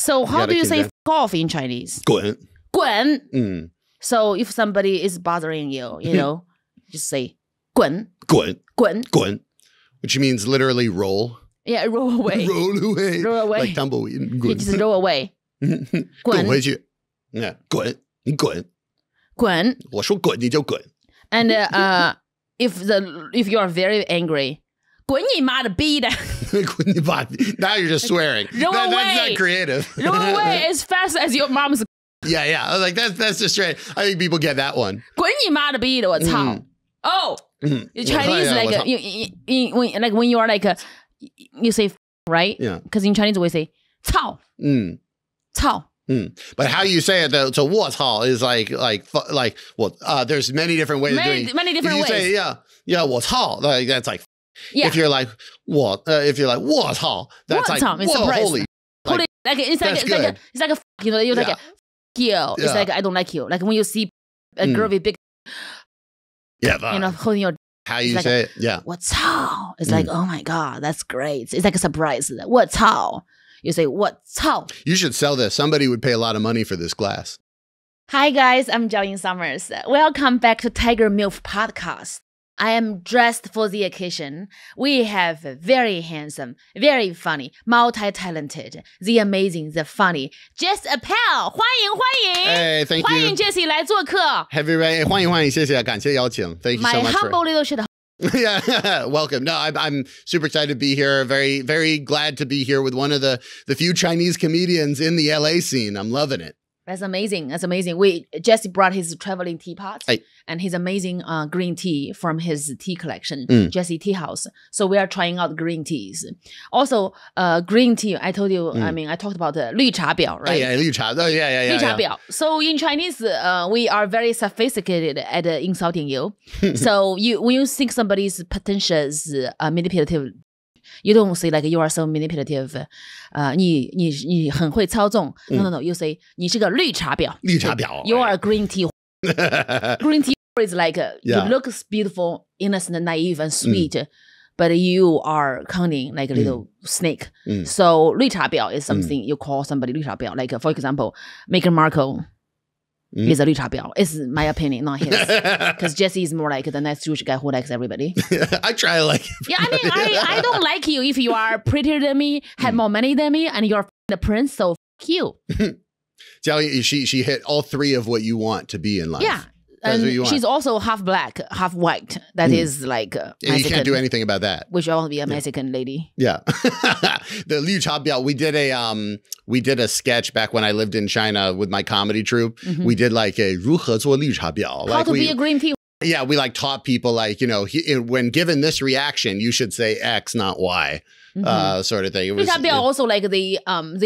So how do you say f off in Chinese? 滚.滚. So if somebody is bothering you, you know, just say 滚.滚. 滚. 滚. Which means literally roll. Yeah, roll away. Roll away. Roll away. Like tumbleweed. You just roll away. 滚回去. Yeah. 滚. 你滚. 滚. 我说滚你就滚. And if you are very angry, 滚你妈的逼的. Now you're just swearing. Roll away. That's not creative. Roll away as fast as your mom's. Yeah. I was like, that's just straight. I think people get that one. 滚你妈的逼的, 我操. Oh, Chinese like when you are like you say right? Yeah. Because in Chinese we say 操. 操. But how you say it though, so 我操 is like well, there's many different ways of doing it. Many different ways. Say, yeah, 我操, like that's like, yeah. if you're like 我操, that's like, whoa, holy. Like it's like a you know, you're like you. It's like I don't like you. Like when you see a girl with big, you know, holding your. How you say it? Yeah. 我操. It's like, oh my God, that's great. It's like a surprise. 我操. You say, 我操. You should sell this. Somebody would pay a lot of money for this glass. Hi guys, I'm Jiaoyingsummers. Welcome back to Tiger Milf podcast. I am dressed for the occasion. We have very handsome, very funny, multi-talented, the amazing, the funny Jesse Appell. 欢迎. Hey, thank you. 欢迎 Jesse 来做客. Everybody, 欢迎, 谢谢, 感谢邀请. Thank you so My much. humble little shit. Yeah, welcome. No, I'm super excited to be here. Very, very glad to be here with one of the few Chinese comedians in the LA scene. I'm loving it. That's amazing. Jesse brought his traveling teapot and his amazing green tea from his tea collection, Jesse Tea House. So we are trying out green teas. Also, green tea, I told you, I talked about the 绿茶婊, right? Yeah, 绿茶. Oh, yeah. 绿茶婊. So in Chinese, we are very sophisticated at insulting you. So when you think somebody is pretentious, manipulative, you don't say like you are so manipulative. 你很会操纵. No. You say 你是个绿茶婊. 绿茶婊. You are a green tea. Green tea is like you look beautiful, innocent, naive, and sweet, but you are cunning like a little snake. So 绿茶婊 is something you call somebody 绿茶婊. Like for example, Meghan Markle. Is a 绿茶婊. It's my opinion, not his. Because Jesse is more like the nice Jewish guy who likes everybody. I try to like him. Yeah, I don't like you if you are prettier than me, had more money than me, and you're the prince, so you. Jiaoying, she hit all three of what you want to be in life. Yeah. That's and she's also half black, half white. That is like and you can't do anything about that. Which I want to be a Mexican lady. Yeah. The Liu Chabiao, we did a sketch back when I lived in China with my comedy troupe. We did like a 如何做绿茶婊. How to be a green tea. Yeah, we like taught people like, you know, when given this reaction, you should say X, not Y. Sort of thing. It was, also like they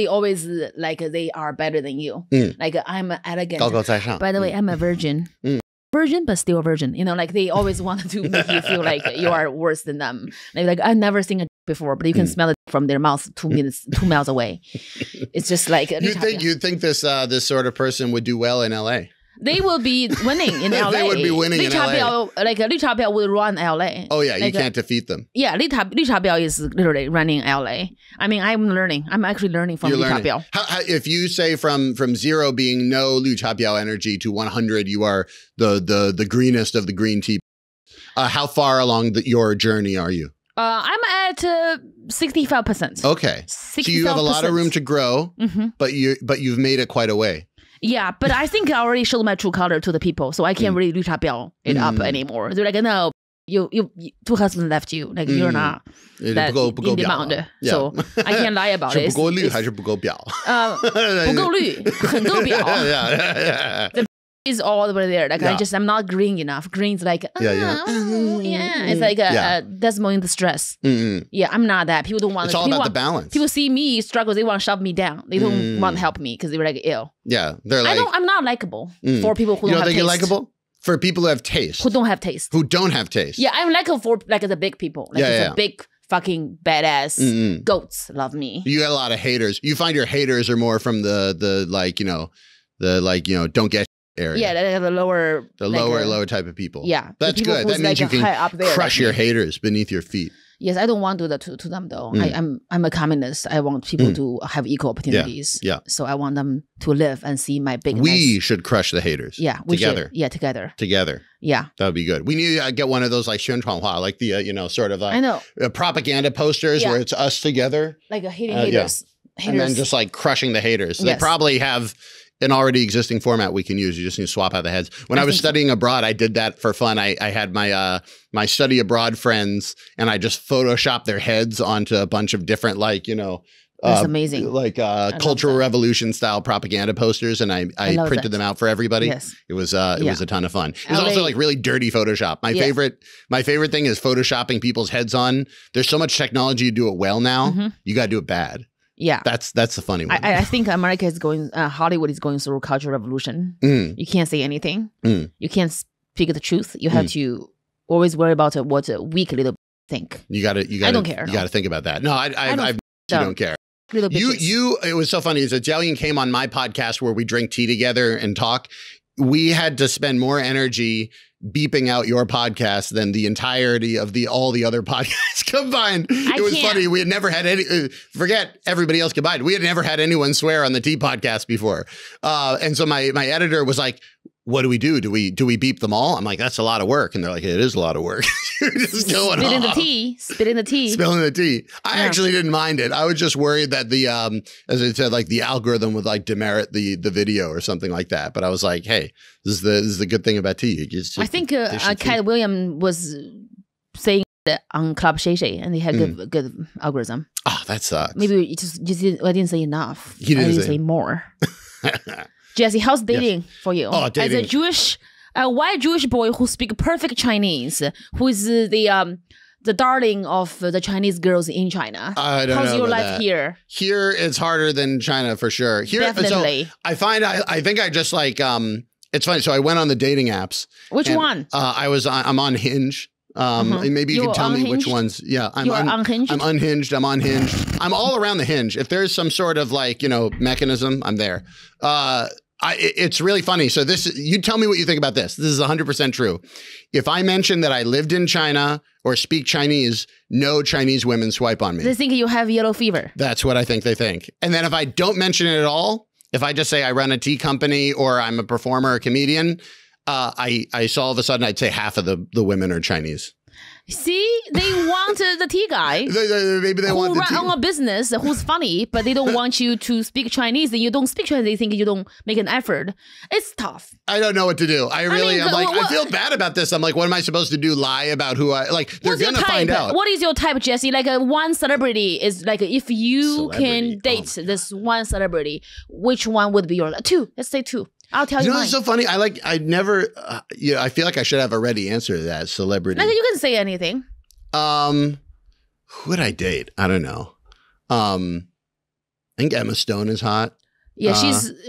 always like they are better than you. Like I'm elegant. 高高在上. By the way, I'm a virgin. Virgin, but still a virgin. You know, like they always want to make you feel like you are worse than them. Like I've never seen a before, but you can smell it from their mouth 2 miles away. It's just like you'd think this sort of person would do well in LA. They will be winning in LA. They would be winning in LA. Like 绿茶婊will run LA. Oh yeah, you can't defeat them. Yeah, 绿茶婊 is literally running LA. I mean, I'm learning. I'm actually learning from 绿茶婊. How, if you say from 0 being no 绿茶婊energy to 100, you are the greenest of the green tea. How far along your journey are you? I'm at 65%. Okay, 65%. So you have a lot of room to grow, but you've made it quite a way. Yeah, but I think I already showed my true color to the people, so I can't really 绿茶婊 it up anymore. They're like, no, you two husbands left you, like you're not that in demand. So I can't lie about it. 是不够绿还是不够婊？不够绿，很够婊。The is all over there. Like I'm not green enough. Green's like it's like that's more in the stress. Yeah, I'm not that. People don't want. It's all about the balance. People see me struggle. They want to shove me down. They don't want to help me because they're like ill. Yeah, they're like I'm not likable for people who don't have taste. You likable for people who have taste. Who don't have taste. Who don't have taste. Yeah, I'm likable for like the big people. Like the big fucking badass goats love me. You got a lot of haters. You find your haters are more from the don't get area. Yeah, the lower type of people. Yeah, that's good. That means you can up there, crush your haters beneath your feet. Yes, I don't want to do that to them though. I'm a communist. I want people to have equal opportunities. Yeah. So I want them to live and see my big. We should crush the haters. Yeah, we together. Should. Yeah, together. Together. Yeah, that would be good. We need to get one of those like 宣传画, like the sort of I know propaganda posters where it's us together, like a haters. And then just like crushing the haters. So they probably have an already existing format we can use. You just need to swap out the heads. When I was studying abroad, I did that for fun. I had my my study abroad friends, and I just photoshopped their heads onto a bunch of different that's amazing. Like Cultural Revolution style propaganda posters, and I printed them out for everybody. Yes. It was a ton of fun. It was also like really dirty Photoshop. My favorite thing is photoshopping people's heads on. There's so much technology to do it well now. You got to do it bad. Yeah, that's the funny one. I think America is Hollywood is going through a cultural revolution. You can't say anything. You can't speak the truth. You have to always worry about what a weak little think. You got to. I don't care. You got to think about that. No, I don't care. It was so funny. Is that Jiaoying came on my podcast where we drink tea together and talk. We had to spend more energy beeping out your podcast than the entirety of all the other podcasts combined. It was funny. We had never had any, forget everybody else combined. We had never had anyone swear on the tea podcast before. And so my editor was like, what do we do? Do we beep them all? I'm like, that's a lot of work. And they're like, it is a lot of work. Just going Spilling the tea. Spilling the tea. I actually didn't mind it. I was just worried that the, as I said, like the algorithm would like demerit the video or something like that. But I was like, hey, this is the good thing about tea. I think Cat William was saying that on Club Shay Shay, and they had good algorithm. Oh, that sucks. Maybe I didn't say enough. I didn't say more. Jesse, how's dating for you? Oh, dating. As a Jewish, white Jewish boy who speaks perfect Chinese, who is the darling of the Chinese girls in China. I don't know. How's your life that. here? Here, it's harder than China for sure. Here, definitely. So I think I just like, it's funny. So I went on the dating apps. Which one? I'm on Hinge. Maybe you can tell me which ones. Yeah, I'm unhinged. I'm unhinged. I'm unhinged. I'm all around the hinge. If there's some sort of like, mechanism, I'm there. It's really funny. So you tell me what you think about this. This is 100% true. If I mention that I lived in China or speak Chinese, no Chinese women swipe on me. They think you have yellow fever. That's what I think they think. And then if I don't mention it at all, if I just say I run a tea company or I'm a performer or comedian, I saw all of a sudden I'd say half of the women are Chinese. See, they want the tea guy. Maybe they want the tea. Who run a business who's funny, but they don't want you to speak Chinese. Then you don't speak Chinese. They think you don't make an effort. It's tough. I don't know what to do. I feel bad about this. I'm like, what am I supposed to do? Lie about who I like? They're gonna find out. What is your type, Jesse? Like one celebrity is like if you can date this one celebrity, which one would be your two? Let's say two. I'll tell you. You know, it's so funny. I never. I feel like I should have a ready answer to that. Celebrity. Like you can say anything. Who would I date? I don't know. I think Emma Stone is hot. Yeah,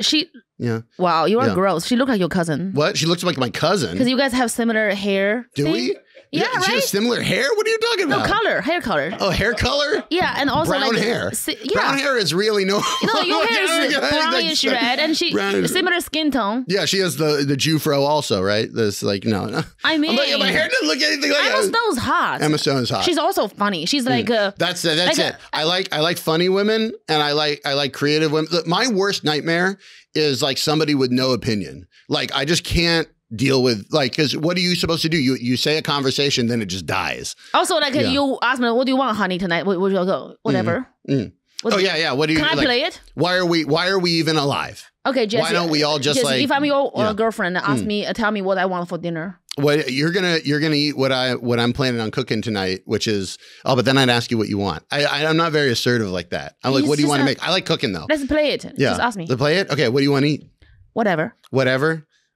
she. Yeah. Wow, you are gross. She looks like your cousin. What? She looks like my cousin. Because you guys have similar hair. Do we? Yeah, right? She has similar hair? What are you talking about? No, hair color. Oh, hair color? Yeah, and also brown hair. Brown hair is really no. No, your hair is brownish red, and similar skin tone. Yeah, she has the Jufro also, right? This no. I mean, my hair doesn't look anything like Emma Stone's hot. Emma Stone's hot. She's also funny. She's like that's it. I like funny women, and I like creative women. My worst nightmare is like somebody with no opinion. Like I just can't deal with because what are you supposed to do? You say a conversation, then it just dies. Also, you ask me, what do you want, honey, tonight? Where do you go? Whatever. Oh yeah. What do you? Can I play it? Why are we even alive? Okay, Jesse. Why don't we all just Jesse, if I'm your girlfriend, ask me, tell me what I want for dinner. What you're gonna eat what I'm planning on cooking tonight, which is but then I'd ask you what you want. I'm not very assertive like that. I'm like, what do you want to make? I like cooking though. Let's play it. Yeah. Just ask me. To play it? Okay. What do you want to eat? Whatever.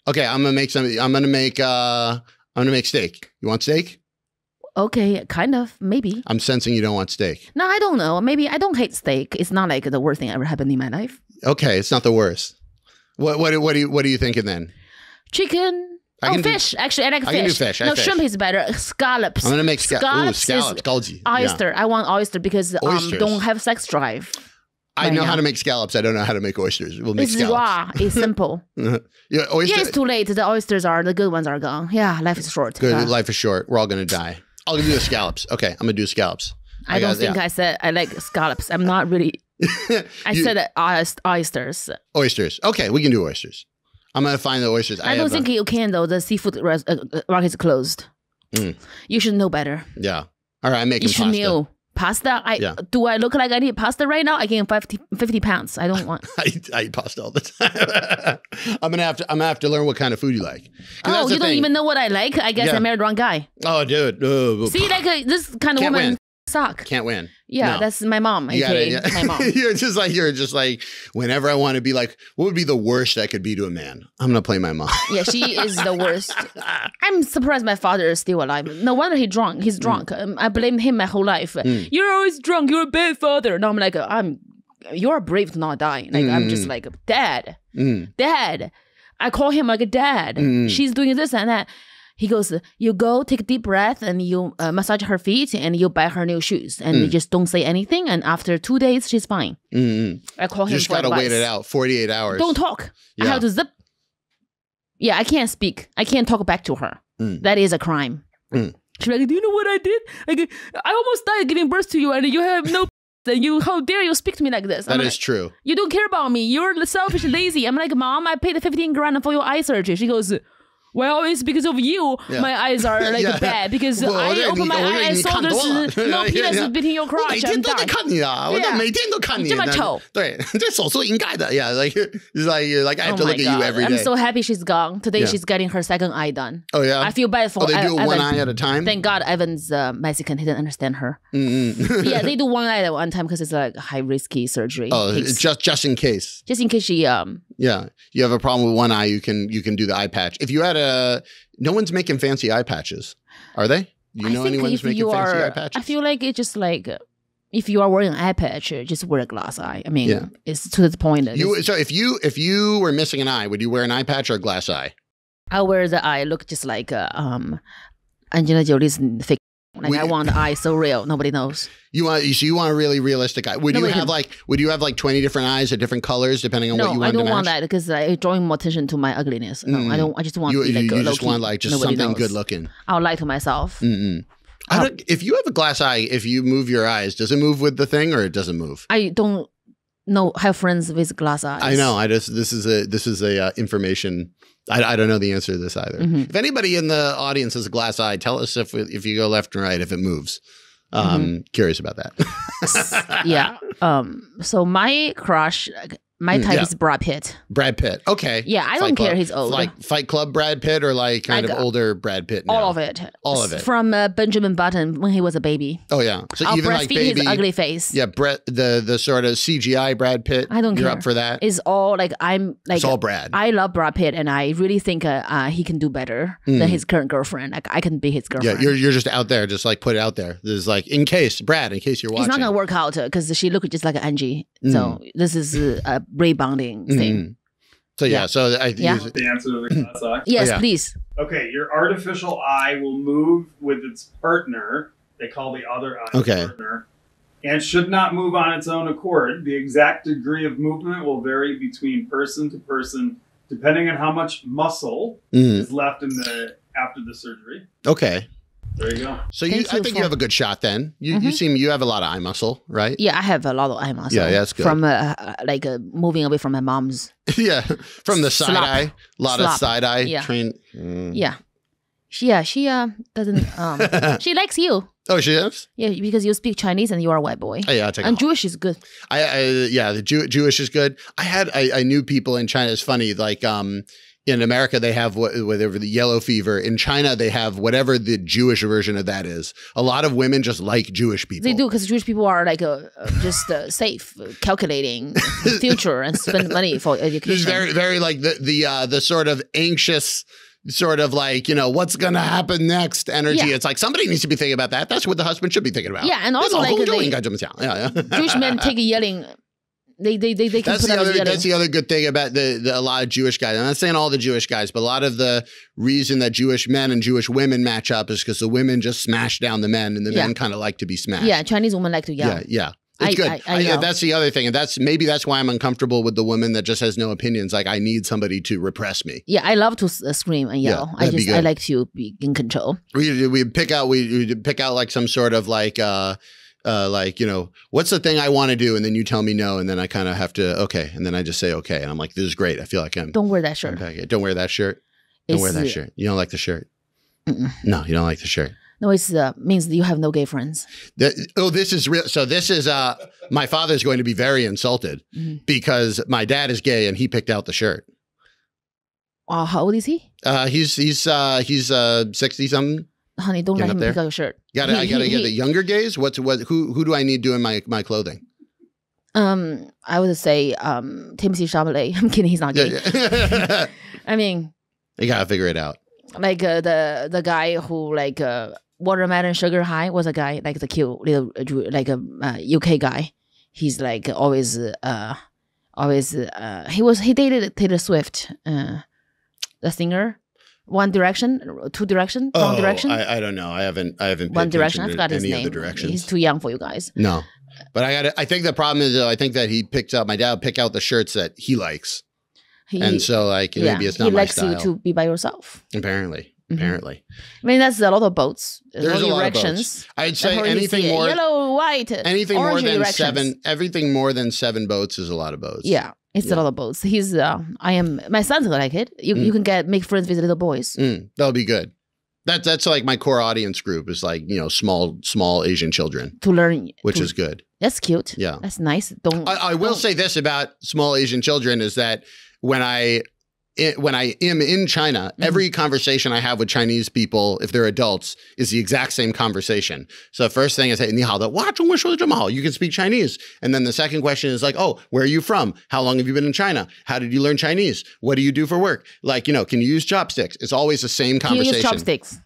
Okay, I'm gonna make something. I'm gonna make steak. You want steak? Okay, kind of, maybe. I'm sensing you don't want steak. No, I don't know. Maybe I don't hate steak. It's not like the worst thing ever happened in my life. Okay, it's not the worst. What are you thinking then? Chicken. Fish. Actually, I like fish. I can do fish. Shrimp is better. Scallops. I'm gonna make scallops. Oyster. I want oyster because don't have sex drive. I know how to make scallops. I don't know how to make oysters. We'll make scallops. Raw. It's simple. Yeah, it's too late. The oysters the good ones are gone. Yeah, life is short. Good. Life is short. We're all going to die. I'll do the scallops. Okay, I'm gonna do scallops. I don't think I said I like scallops. I'm not really. I said oysters. Oysters. Okay, we can do oysters. I'm gonna find the oysters. I don't think you can though. The seafood market is closed. You should know better. Yeah. All right, I'm making pasta. You should know. Pasta? Do I look like I need pasta right now? I gain 50 pounds. I don't want. I eat pasta all the time. I'm gonna have to learn what kind of food you like. Oh, you don't even know what I like? I guess I married the wrong guy. Oh, dude. See, like this kind of woman suck. Can't win. Yeah, no. That's my mom. My mom. you're just like whenever I want to be like, what would be the worst that could be to a man? I'm gonna play my mom. Yeah, she is the worst. I'm surprised my father is still alive. No wonder he's drunk. He's drunk. I blamed him my whole life. You're always drunk. You're a bad father. No, I'm like, you're brave to not die. Like I'm just like, Dad. Dad. I call him like a dad. She's doing this and that. He goes, you go take a deep breath and you massage her feet and you buy her new shoes and you just don't say anything. And after 2 days, she's fine. I call him. You just got to wait it out 48 hours. Don't talk. Yeah. I have to zip. Yeah, I can't speak. I can't talk back to her. That is a crime. She's like, do you know what I did? Like, I almost died giving birth to you and you have no... how dare you speak to me like this? That is true. You don't care about me. You're selfish and lazy. I'm like, Mom, I paid 15 grand for your eye surgery. She goes... Well, it's because of you. My eyes are like bad because I open my eye and saw there's no penis between your crotch. I'm done. 每天都看你，这么丑。对，这手术应该的。Yeah, like I have to look at you every day. I'm so happy she's gone. Today she's getting her second eye done. Oh yeah. I feel bad for. They do one eye at a time. Thank God Evan's Mexican. He didn't understand her. Yeah, they do one eye at one time because it's like high risky surgery. Oh, just in case. Just in case she Yeah, you have a problem with one eye, you can do the eye patch. If you had no one's making fancy eye patches, are they? You know anyone's making fancy eye patches? I feel like it's just like if you are wearing an eye patch, just wear a glass eye. I mean, it's to the point. So if you were missing an eye, would you wear an eye patch or a glass eye? I wear the eye look just like Angelina Jolie's fake. Like I want the eye so real, nobody knows. You want a really realistic eye. Would you have like 20 different eyes of different colors depending on what you want to match? No, I don't want that because it's drawing more attention to my ugliness. No, I don't. I just want to be like you just want like just something good looking. I'll lie to myself. If you have a glass eye, if you move your eyes, does it move with the thing or it doesn't move? I don't have friends with glass eyes. I know. This is a information. I don't know the answer to this either. If anybody in the audience has a glass eye, tell us if you go left and right, if it moves. Curious about that. Yeah. So my crush, my type is Brad Pitt. Brad Pitt. Okay. Yeah, I don't care he's old. Like Fight Club Brad Pitt or like kind of older Brad Pitt now? All of it. All of it. From Benjamin Button when he was a baby. Oh, yeah. So I'll even like baby, his ugly face. Yeah, the sort of CGI Brad Pitt. I don't care. You're up for that? It's all like it's all Brad. I love Brad Pitt and I really think he can do better than his current girlfriend. Like I can be his girlfriend. Yeah, you're just out there, just like put it out there. There's like, Brad, in case you're watching. It's not going to work out because she looks just like Angie. So this is a rebounding thing. So the answer to the glass eye. Yes, please. Okay, your artificial eye will move with its partner. They call the other eye partner, and should not move on its own accord. The exact degree of movement will vary between person to person, depending on how much muscle is left after the surgery. Okay. There you go. So I think you have a good shot then. You have a lot of eye muscle, right? Yeah, I have a lot of eye muscle. Yeah, that's good. From moving away from my mom's. Yeah, from the side eye. A lot of side eye. Yeah. She doesn't. She likes you. Oh, she does? Yeah, because you speak Chinese and you are a white boy. Oh, yeah, and Jewish is good. The Jewish is good. I knew people in China. It's funny, like in America, they have whatever the yellow fever. In China, they have whatever the Jewish version of that is. A lot of women just like Jewish people. They do, because Jewish people are like just safe, calculating the future and spend money for education. It's very, very like the sort of anxious, sort of like, what's going to happen next energy. Yeah. It's like somebody needs to be thinking about that. That's what the husband should be thinking about. Yeah, and also like Jewish men take yelling. They that's the other good thing about a lot of Jewish guys. I'm not saying all the Jewish guys, but a lot of the reason that Jewish men and Jewish women match up is because the women just smash down the men and the men kind of like to be smashed. Yeah, Chinese women like to yell. Yeah. It's good. That's the other thing. And maybe that's why I'm uncomfortable with the woman that just has no opinions. Like I need somebody to repress me. Yeah, I love to scream and yell. I like to be in control. We pick out like some sort of like what's the thing I want to do? And then you tell me no. And then I kind of have to, okay. And then I just say, okay. And I'm like, this is great. I feel like don't wear that shirt. Don't wear that shirt. Don't wear that shirt. You don't like the shirt. No, you don't like the shirt. No, it means that you have no gay friends. This is real. So this is my father's going to be very insulted because my dad is gay and he picked out the shirt. How old is he? He's 60 something. Honey, don't let him pick out your shirt. I gotta get the younger gays. Who do I need doing my clothing? I would say Timothy Chalamet. I'm kidding, he's not gay. I mean, you gotta figure it out. Like the guy who like Watermelon Sugar High was a guy like the cute little like a UK guy. He's like always he dated Taylor Swift, the singer. One Direction, Two Direction, Wrong Direction. I don't know. I haven't. One Direction. I forgot his name. He's too young for you guys. No, but I think the problem is I think that my dad picked out the shirts that he likes, and so like maybe it's not my style. He likes you to be by yourself. Apparently. I mean, that's a lot of boats. There's a lot of boats. I'd say anything more yellow, white, anything more than seven. Everything more than 7 boats is a lot of boats. Yeah. It's a lot of boats. My son's like it. You can make friends with little boys. That'll be good. That's like my core audience group is like, small Asian children. To learn. Which is good. That's cute. Yeah. That's nice. I will say this about small Asian children is that when I am in China, every conversation I have with Chinese people, if they're adults, is the exact same conversation. So the first thing I say, 你好的, 哇，中文说得这么好, you can speak Chinese. And then the second question is like, oh, where are you from? How long have you been in China? How did you learn Chinese? What do you do for work? Like, can you use chopsticks? It's always the same conversation. Can you use chopsticks?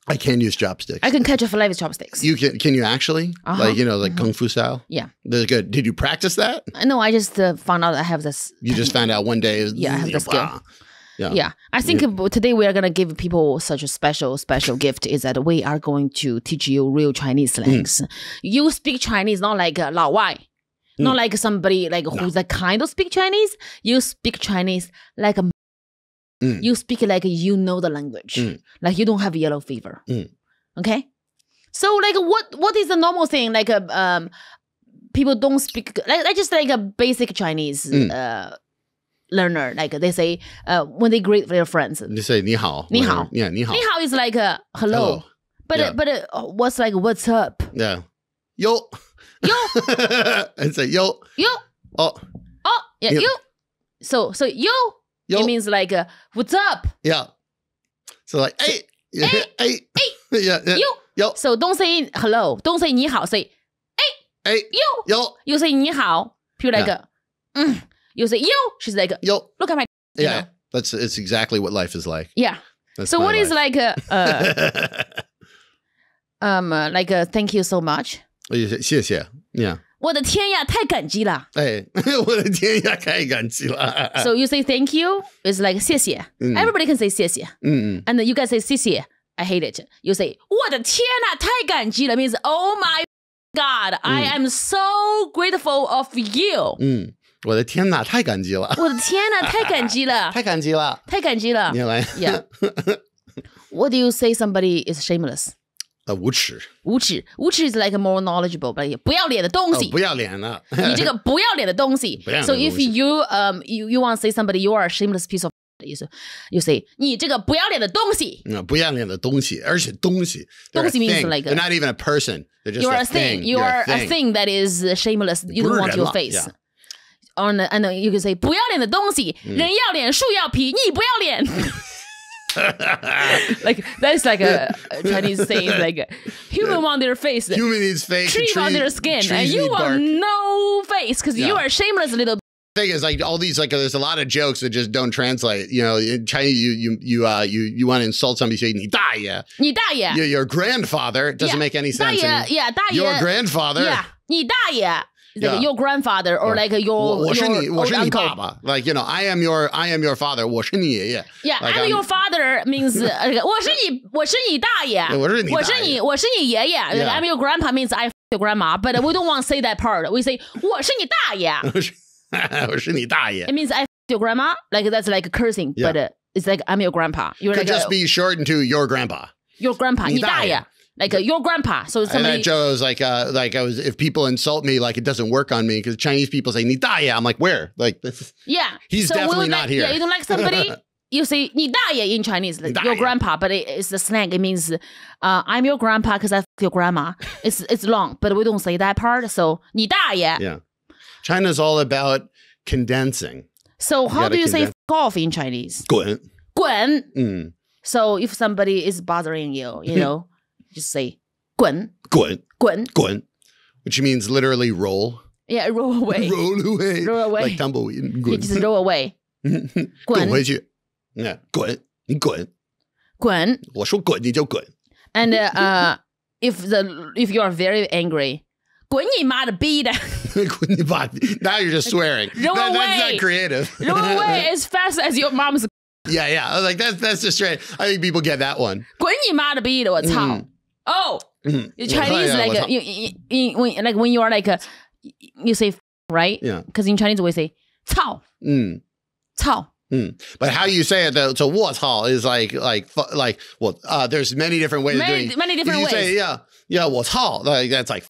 I can use chopsticks. I can catch a fillet with chopsticks. You can you actually? Like Kung Fu style? Yeah. They're good. Did you practice that? No, I just found out I have this. You just found out one day. I have the skill. Yeah. I think today we are going to give people such a special gift is that we are going to teach you real Chinese slangs. You speak Chinese not like Lao Wai. Not like somebody like who's like kind of speak Chinese. You speak Chinese like a you speak like you know the language. Like you don't have yellow fever. Okay? So like what is the normal thing? Like people don't speak like just like a basic Chinese learner, like they say when they greet their friends. They say 你好. 你好. Yeah, 你好. 你好 is like hello. But what's like what's up? Yeah. Yo. And say yo. Yo. Oh. Yeah, yo. So yo. It means like what's up? Yeah. So like hey. Hey. Yeah. Yo. So don't say hello. Don't say 你好. Say hey. Yo. You say 你好. People like you say yo. She's like yo. Look at my. Yeah, it's exactly what life is like. Yeah. So what is like thank you so much. 谢谢. Yeah. 我的天呀，太感激了。我的天呀，太感激了。So you say thank you is like 谢谢. Everybody can say 谢谢. And then you guys say 谢谢. I hate it. You say 我的天呐，太感激了 means oh my God, I am so grateful of you. 我的天哪，太感激了！我的天哪，太感激了！太感激了！太感激了！你来 Yeah. What do you say somebody is shameless? 无耻。无耻 is like more knowledgeable, but 不要脸的东西。不要脸了！你这个不要脸的东西。So if you you want to say somebody you are a shameless piece of you say 你这个不要脸的东西。不要脸的东西，而且东西。东西 means like they're not even a person. They're just you're a thing. You are a thing that is shameless. You don't want your face. Yeah. And you can say 不要脸的东西，人要脸，树要皮，你不要脸。Like that's like a Chinese saying, like human want their face, human needs face, tree want their skin, and you want no face because you are shameless little. Thing is like all these like there's a lot of jokes that just don't translate. In Chinese you want to insult somebody, say 你大爷, 你大爷. Your grandfather doesn't make any sense. 大爷,大爷. Your grandfather. Yeah, 你大爷. Like your grandfather or like your 我是你 uncle. 爸爸. Like I am your father. 我是你爷爷. Yeah, like, I'm your father means 我是你大爷. 我是你爷爷. Like, I'm your grandpa means I your grandma, but we don't want to say that part. We say 我是你大爷。我是你大爷。It means I f your grandma. Like that's like cursing, but it's like I'm your grandpa. You're Could like just be shortened to your grandpa. Your grandpa, 你大爷. Like your grandpa. So somebody. And that Joe was like I was, if people insult me, like it doesn't work on me because Chinese people say 你大爷. I'm like, where? Like this. Yeah. He's definitely not here. Yeah, you don't like somebody. You say 你大爷 in Chinese, like your grandpa, but it's a slang. It means I'm your grandpa because I f your grandma. It's long, but we don't say that part. So 你大爷. Yeah. China's all about condensing. So how do you say f off in Chinese? 滚. 滚. So if somebody is bothering you, you know, just say 滚. 滚. 滚. 滚. Which means literally roll. Yeah, roll away. Roll away. Roll away. Like tumbleweed. 滚. You just roll away. 滚回去. Yeah, 滚. 你滚. 滚. 我说滚你就滚. And if you are very angry, 滚你妈的逼的. 滚你妈的. Now you're just swearing. Roll away. That's not creative. Roll away as fast as your mom's. Yeah. I was like, that's just straight. I think people get that one. 滚你妈的逼的, 我操. Oh, Chinese like when you are like you say right? Yeah. Because in Chinese we say 操. 操. But how you say it though? So 我操 is like well, there's many different ways of doing it. Many different ways. You say yeah 我操, like that's like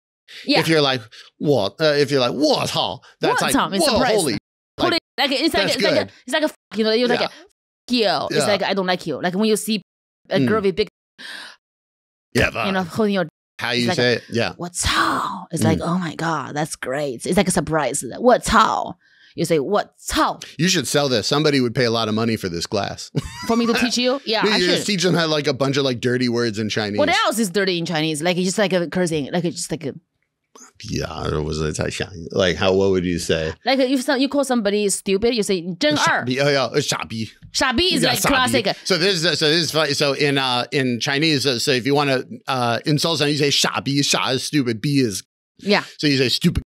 if you're like 我操, that's like whoa, holy. Like it's like a you know you're like a you. It's like I don't like you. Like when you see a girl with big you know holding your how you say it? Yeah. 我操. It's like oh my god, that's great. It's like a surprise. 我操. You say, what? Cao. You should sell this. Somebody would pay a lot of money for this class. For me to teach you? Yeah, I should. Just teach them how like a bunch of like dirty words in Chinese. What else is dirty in Chinese? Like it's just like a cursing. Like it's just like a... Yeah, like how, what would you say? Like if you call somebody stupid, you say 真二. Oh yeah, 傻逼. 傻逼 is like classic. So this is funny. So in Chinese, so if you want to insult someone, you say 傻逼. 傻 is stupid. B is So you say stupid.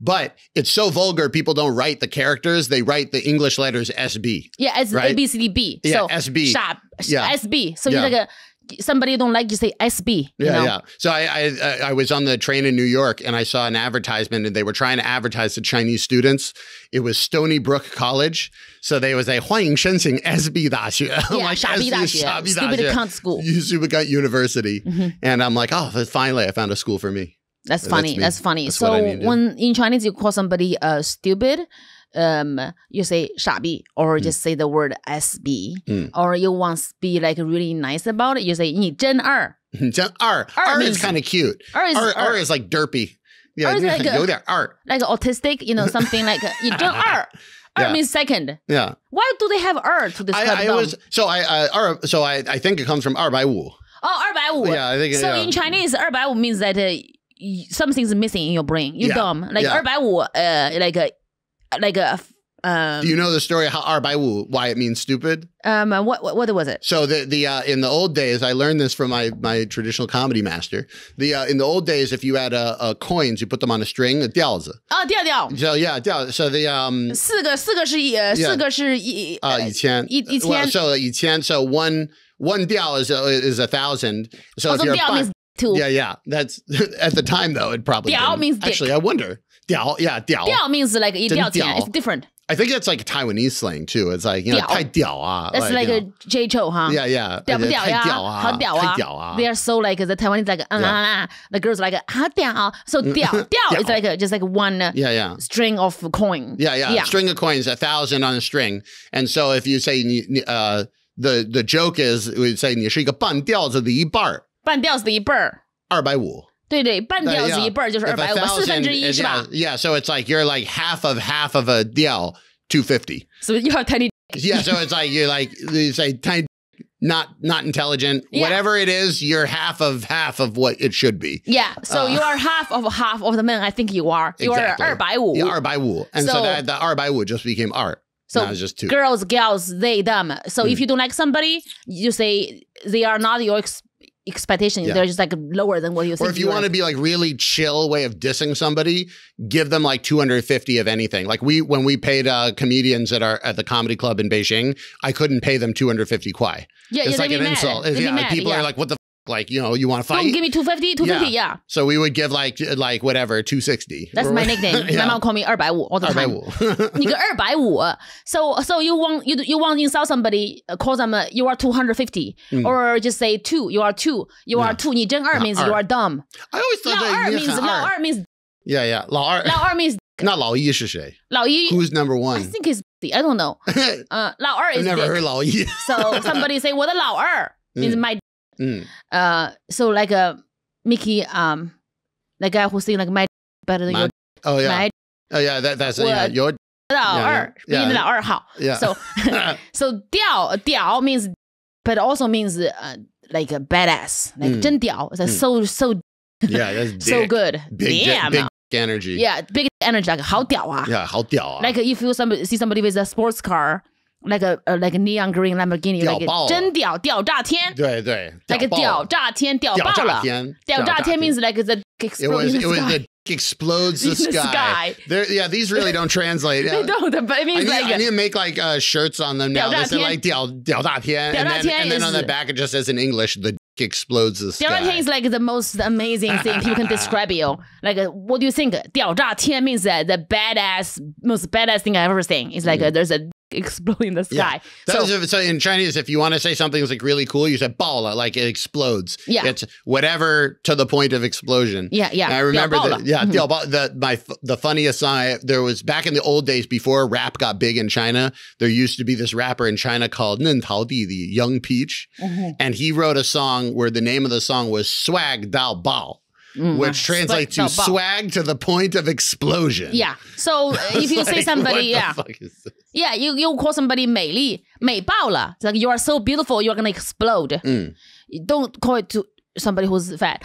But it's so vulgar, people don't write the characters. They write the English letters SB. Yeah, it's right? A, B, C, D, B. Yeah, so, SB. SB. So you're like somebody you don't like, you say SB. You know? Yeah. So I was on the train in New York and I saw an advertisement and they were trying to advertise to Chinese students. It was Stony Brook College. So they was a 欢迎申请 SB 大学. Yeah, 傻逼大学. Stupid cunt school. Stupid cunt university. And I'm like, oh, finally I found a school for me. That's funny. That's funny. That's so when in Chinese you call somebody stupid, you say 傻逼 or just say the word SB. Or you want to be like really nice about it, you say 你真二. 真二. R is kind of cute. R is like derpy. Yeah, like 有点二. Like autistic, you know, something like 你真二. R means second. Yeah. Why do they have R to describe them? So I think it comes from 250. Oh, 250. Yeah, I think so. In Chinese, 250 means that something's missing in your brain. You're dumb. Like 250, do you know the story how 250, why it means stupid? What was it? So the in the old days, I learned this from my traditional comedy master. In the old days, if you had coins, you put them on a string, 吊子. Oh, 吊. So yeah, 吊. So the 四个是以前. So 以前, so one 吊 is 1,000. So if you're 吊 means two. Yeah. That's at the time though. It probably 吊 means dick. Actually, I wonder. 吊, yeah, 吊. 吊 means like 一吊钱. It's different. I think it's like Taiwanese slang too. It's like, you know, 太屌啊. That's like a J Cho, huh? Yeah. 屌不屌呀? 好屌啊. 太屌啊. They are so like the Taiwanese like the girls like 好屌. So 屌 is like just like one string of coin. Yeah. String of coins, 1,000 on a string. And so if you say the joke is we would say 你是一个半吊子的一半. 半吊子的一半. 250. 对，半吊子一半就是250, 1/4是吧? Yeah, so it's like you're like half of a 吊, 250. So you have tiny. Yeah, so it's like you say tiny, not intelligent. Yeah. Whatever it is, you're half of what it should be. Yeah, so you are half of the men. I think you are. You exactly. are 250. Yeah, 250. And so that the 250 just became art. So now it's just two. Girls, gals, they, them. So if you don't like somebody, you say they are not your expectations. They're just like lower than what you think. Or if you want to be like really chill way of dissing somebody, give them like 250 of anything. Like when we paid comedians at the comedy club in Beijing, I couldn't pay them 250 kwai. Yeah, it's like an insult. People are like, what the f? Like, you know, you want to fight? Don't give me 250, 250, yeah. So we would give like whatever, 260. That's my nickname. My mom call me 250 all the time. 你个250. So you want insult somebody, call them you are 250, or just say 2. You are 2. You are 2. 你真2 means you are dumb. I always thought that 老二 means yeah. 老二 means 那老一是谁？老一 Who's number one? I think it's I don't know. 老二 is I've never dick. heard 老一. So somebody say 我的老二 means my. So like Mickey, the guy who sing like my better than your. Oh yeah. My, oh yeah. That's your. 老二比你的老二好. Yeah. So 屌 means, but also means like a badass, like 真屌. It's like so. Yeah, that's dick. So good. Big energy. Yeah, big energy. Like 好屌啊. Yeah, 好屌啊. Like if you see somebody with a sports car, like a neon green Lamborghini, like 真屌炸天. 对 like 屌炸天屌爆了. 屌炸天 means like the explodes in the sky. The explodes the sky. These really don't translate. They don't, but it means I need to make like shirts on them now. They say like 屌炸天, and then on the back it just says in English the explodes the sky. 屌炸天 is like the most amazing thing people can describe you. Like, what do you think? 屌炸天 means that the most badass thing I've ever seen. It's like there's a explode in the sky. Yeah. So in Chinese, if you want to say something that's like really cool, you say 爆了, like it explodes. Yeah. It's whatever to the point of explosion. Yeah. And I remember the funniest song, there was back in the old days before rap got big in China, there used to be this rapper in China called Nen Tao Di, the Young Peach. And he wrote a song where the name of the song was Swag Dao Bao. Which translates to swag to the point of explosion. Yeah. So if you say somebody, what the fuck is this? Yeah, you call somebody 美丽, 美爆了. It's like you are so beautiful, you're gonna explode. Don't call it to somebody who's fat.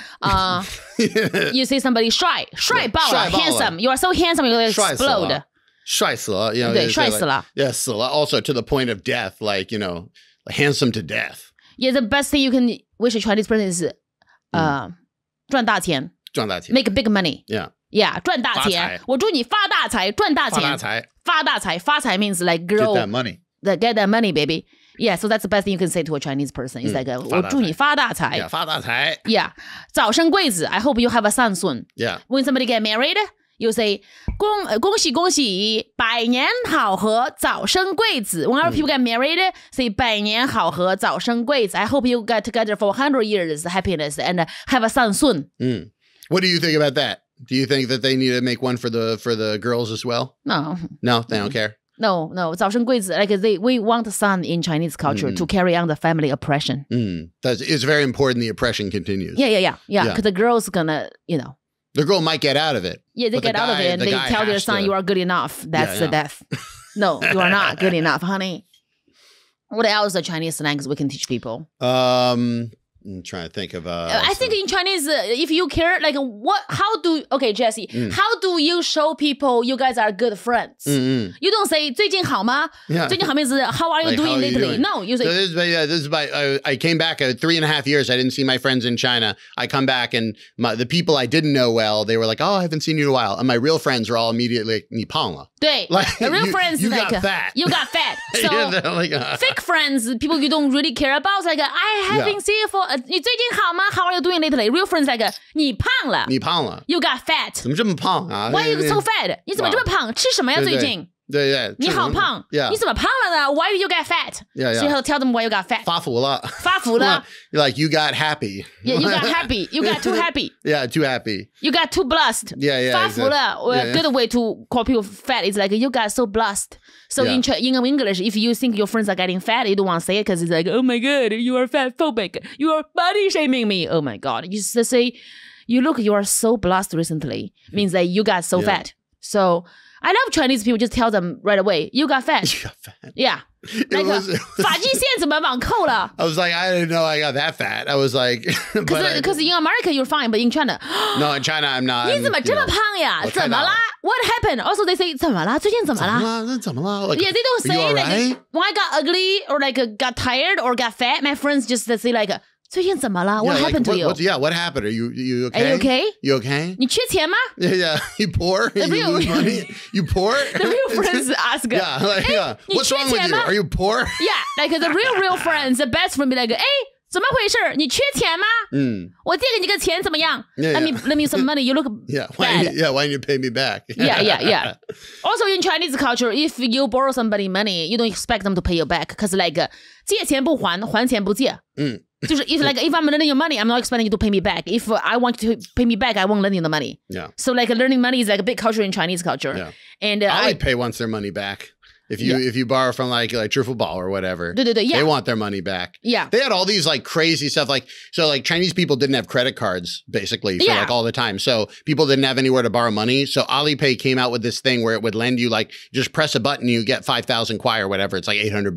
You say somebody 帅爆了, handsome. You are so handsome, you're gonna explode. 帅死了, you know. 对, 帅死了. Yeah, 死了. Also to the point of death, like, you know, handsome to death. Yeah, the best thing you can wish a Chinese person is 赚大钱. Make big money. Yeah, 赚大钱. 我祝你发大财, 赚大钱. 发大财. 发财 means like grow. Get that money. Get that money, baby. Yeah, so that's the best thing you can say to a Chinese person. It's like, 我祝你发大财. Yeah, 发大财. Yeah. 早生贵子. I hope you have a son soon. Yeah. When somebody get married, you say, 恭喜恭喜, 百年好合, 早生贵子. Whenever people get married, say 百年好合, 早生贵子. I hope you get together for 100 years, happiness, and have a son soon. What do you think about that? Do you think that they need to make one for the girls as well? No, they don't care. No, 早生贵子. Like we want a son in Chinese culture to carry on the family oppression. It's very important the oppression continues. Yeah. Because the girl's gonna, you know. The girl might get out of it. Yeah, they get out of it and they tell their son, you are good enough. That's the death. No, you are not good enough, honey. What else are Chinese slangs we can teach people? I'm trying to think of I think in Chinese, if you care, like okay, Jesse, how do you show people you guys are good friends? You don't say 最近好吗? 最近好 means how are you doing lately? No, you say this is I came back 3.5 years. I didn't see my friends in China. I come back and the people I didn't know well, they were like, oh, I haven't seen you in a while. And my real friends are all immediately like, 你胖了. 对, like, the real friends you like got fat. You got fat. So like, fake friends, people you don't really care about, like I haven't seen you for 你最近好吗? How are you doing lately? Real friends like 你胖了. You got fat. 怎么这么胖啊? Why are you so fat? 你怎么这么胖? 吃什么呀最近? 对，你好胖.你怎么胖了呢? Why did you get fat? So you have to tell them why you got fat. 发福了. Like you got happy. Yeah, you got happy. You got too happy. Yeah, too happy. You got too blessed. 发福了. A good way to call people fat is like you got so blessed. So in English, if you think your friends are getting fat, you don't want to say it because it's like, oh my God, you are fat phobic. You are body shaming me. Oh my God. You just say, you are so blessed recently. Means that you got so fat. So I love Chinese people. Just tell them right away, you got fat. You got fat. Yeah. Like, 发际线怎么往扣了? I was like, I didn't know I got that fat. I was like, because in America you're fine, but in China, no, in China I'm not. 你怎么这么胖呀? 怎么啦? What happened? Also they say 怎么啦? 最近怎么啦? 怎么啦? Like, yeah, they don't say like when I got ugly or like got tired or got fat. My friends just say like 最近怎么了? What happened to you? What happened? Are you okay? Are you okay? You okay? 你缺钱吗? Yeah. You poor? You lose money? You poor? The real friends ask. What's wrong with you? Are you poor? Yeah, like the real friends, the best friend be like, 哎，怎么回事？你缺钱吗？我借给你个钱怎么样？ Let me some money. You look bad. Why don't you pay me back? yeah. Also in Chinese culture, if you borrow somebody money, you don't expect them to pay you back. Because like 借钱不还，还钱不借。就是 if I'm lending you money, I'm not expecting you to pay me back. If I want you to pay me back, I won't lend you the money. Yeah. So like lending money is like a big culture in Chinese culture. Yeah. And I pay once their money back. If you borrow from like 支付宝 or whatever, 对， they want their money back. Yeah. They had all these like crazy stuff. So Chinese people didn't have credit cards basically for like all the time. So people didn't have anywhere to borrow money. So Alipay came out with this thing where it would lend you like just press a button, you get 5,000 kwai or whatever. It's like $800.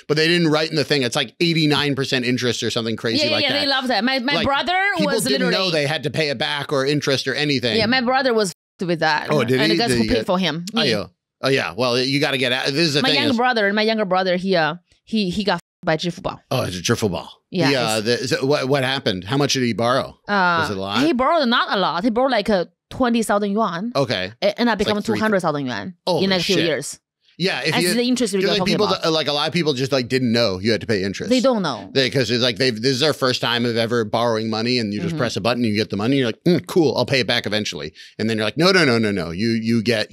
But they didn't write in the thing. It's like 89% interest or something crazy like that. Yeah, they love that. My brother was literally... People didn't know they had to pay it back or interest or anything. Yeah, my brother was with that. Oh, did he? And the guys who paid for him. Oh yeah, well you got to get out. This is the my thing. My younger brother, he got by 支付宝. Oh, it's a 支付宝. Yeah. What happened? How much did he borrow? Was it a lot? He borrowed not a lot. He borrowed like 20,000 yuan. Okay. And that became 200,000 yuan in like a few years. Yeah, if the interest rate like people like a lot of people just like didn't know you had to pay interest. They don't know because it's like this is their first time of ever borrowing money, and you just press a button, you get the money. You're like, cool, I'll pay it back eventually. And then you're like, no, you get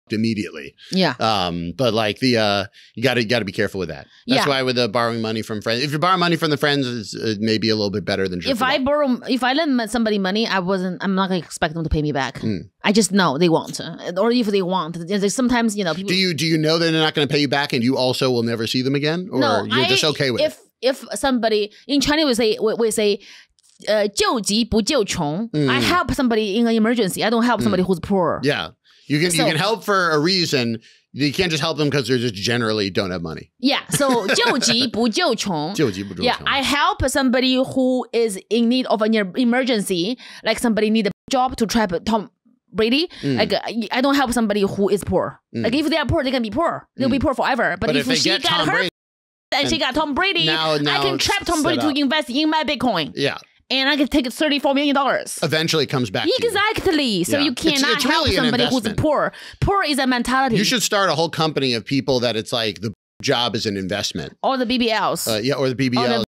immediately. Yeah. But like you got to be careful with that. That's why with the borrowing money from friends, if you borrow money from the friends, it's maybe a little bit better than just if I lend somebody money, I'm not gonna expect them to pay me back. I just know they won't, or if they want, sometimes people. Do you know that they're not going to pay you back, and you also will never see them again, or you're just okay with it? If somebody in China we say 救急不救穷. I help somebody in an emergency. I don't help somebody who's poor. Yeah. You can help for a reason. You can't just help them because they just generally don't have money. Yeah. So 救急不救穷. Yeah. I help somebody who is in need of an emergency, like somebody need a job to trap Tom Brady. Like I don't help somebody who is poor. Like if they are poor, they can be poor. They'll be poor forever. But if she got her and she got Tom Brady, I can trap Tom Brady to invest in my Bitcoin. Yeah. And I can take $34 million. Eventually it comes back to you. Exactly. So you cannot help somebody who's poor. Poor is a mentality. You should start a whole company of people that it's like the job is an investment. Or the BBLs. Or the BBL.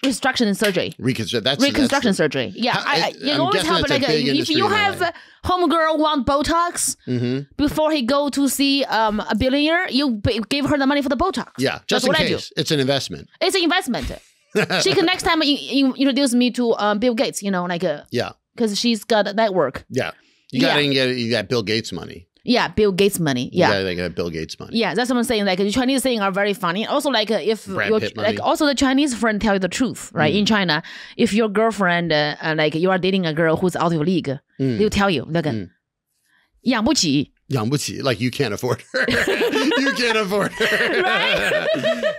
Reconstruction surgery. Reconstruction surgery. Yeah. You always help. Like if you have a homegirl want Botox before he go to see a billionaire, you give her the money for the Botox. Yeah. Just in case. It's an investment. It's an investment. She can next time introduce me to Bill Gates, because she's got a network. Yeah. You got Bill Gates money. Yeah, Bill Gates money. Yeah. You got Bill Gates money. Yeah, that's what I'm saying. Like the Chinese saying are very funny. Also, like if also the Chinese friend tell you the truth, right? In China, if your girlfriend like you are dating a girl who's out of league, they'll tell you like 养不起. 养不起, like you can't afford her. You can't afford her. Right?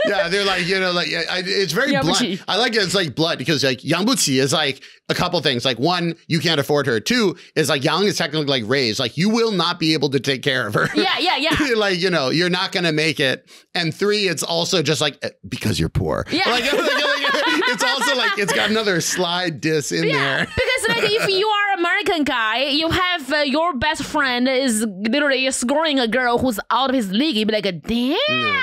Yeah, they're like, it's very blunt. I like it. It's like blunt because like 养不起 is like a couple things. Like one, you can't afford her. Two is like yang is technically like raise. Like you will not be able to take care of her. Yeah. Like, you're not going to make it. And three, it's also just like because you're poor. Yeah. Like, it's also like it's got another slide diss in there. Because like if you are an American guy, you have your best friend is literally scoring a girl who's out of his league. You'd be like, damn.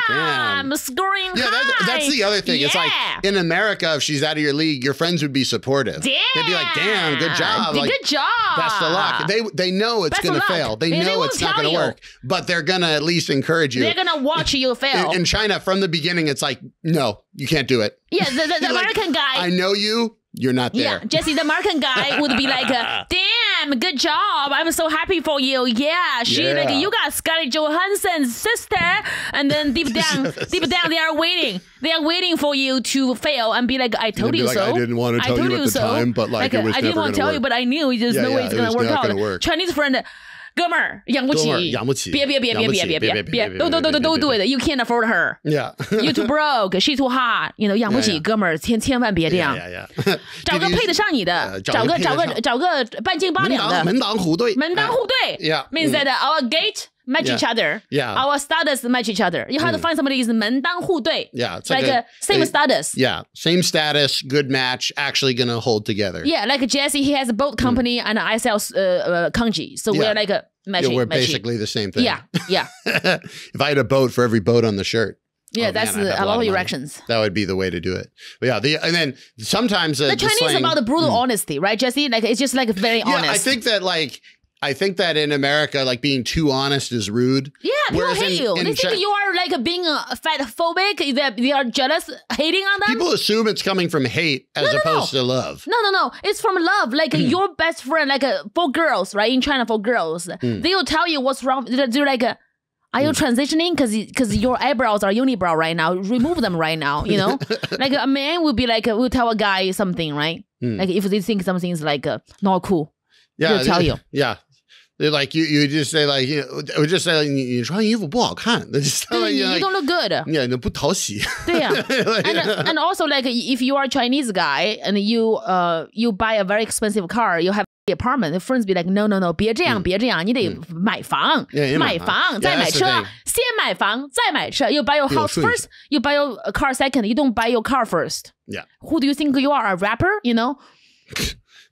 I'm scoring high. That's the other thing. It's like in America, if she's out of your league, your friends would be supportive. Damn. They'd be like, damn, good job. Like, good job. Best of luck. They know it's going to fail. They know it's not going to work. But they're going to at least encourage you. They're going to watch you fail. In China, from the beginning, it's like, no, you can't do it. Yeah, the American guy. I know you. You're not there. Yeah, Jesse, the American guy would be like, damn, good job. I'm so happy for you. Yeah, like, you got Scarlett Johansson's sister. And then deep down, they are waiting. They are waiting for you to fail and be like, I told you so. I didn't want to tell you at the time, but like it was I didn't want to tell you, but I knew there's no way it's going to work out. Chinese friend, 哥们儿养不起，别 don't do it. You can't afford her. Yeah. You too broke. She too hot. 养不起，哥们儿千万别这样。找个配得上你的，找个半斤八两的。门当户对。Yeah. Means that our gate match each other. Yeah. Our status match each other. You have to find somebody who's 门当户对. Yeah. It's like a same status. Yeah. Same status, good match, actually going to hold together. Yeah. Like Jesse, he has a boat company and I sell kanji. So we're like a matching. We're basically the same thing. Yeah. If I had a boat for every boat on the shirt. Yeah, that's a lot of erections. That would be the way to do it. But yeah, and then sometimes the Chinese slang, about the brutal honesty, right, Jesse? Like it's just like very honest. I think that in America, like being too honest is rude. Yeah, people hate you. They think you are like being fat phobic. They are jealous, hating on them. People assume it's coming from hate as opposed to love. No. It's from love. Like your best friend, like for girls, right? In China, for girls, they will tell you what's wrong. They're like, are you transitioning? Because your eyebrows are unibrow right now. Remove them right now. You know, like a man will be like, will tell a guy something, right? Like if they think something is like not cool, they'll tell you. Yeah. They're like you just say like or just say like 你穿衣服不好看. They just tell you like, don't look good. Yeah, 你不讨喜. and also like if you are a Chinese guy and you buy a very expensive car, you have an apartment. The friends be like, no, 别这样，你得买房，买房再买车，先买房再买车. You buy your house first, you buy your car second. You don't buy your car first. Yeah. Who do you think you are? A rapper? You know.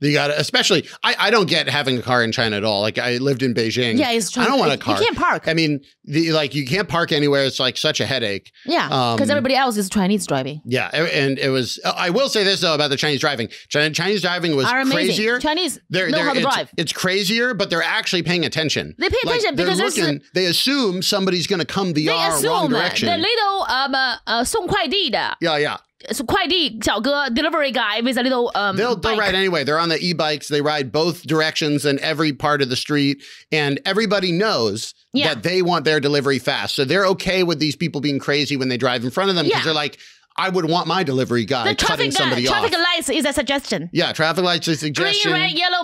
You gotta, especially, I don't get having a car in China at all. Like I lived in Beijing. Yeah, it's true. I don't want a car. You can't park. I mean, you can't park anywhere. It's like such a headache. Yeah, because everybody else is Chinese driving. Yeah, and it was. I will say this though about the Chinese driving. Chinese driving was crazier. Chinese know how to drive. It's crazier, but they're actually paying attention. They pay attention because they assume somebody's going to come the wrong direction. The little 送快递的. Yeah. So 快递小哥 delivery guy with a little they'll bike. Ride anyway. They're on the e-bikes. They ride both directions and every part of the street, and everybody knows that they want their delivery fast. So they're okay with these people being crazy when they drive in front of them because they're like, I would want my delivery guy cutting somebody off. Traffic lights is a suggestion. Yeah, traffic lights is a suggestion. Green, red, yellow,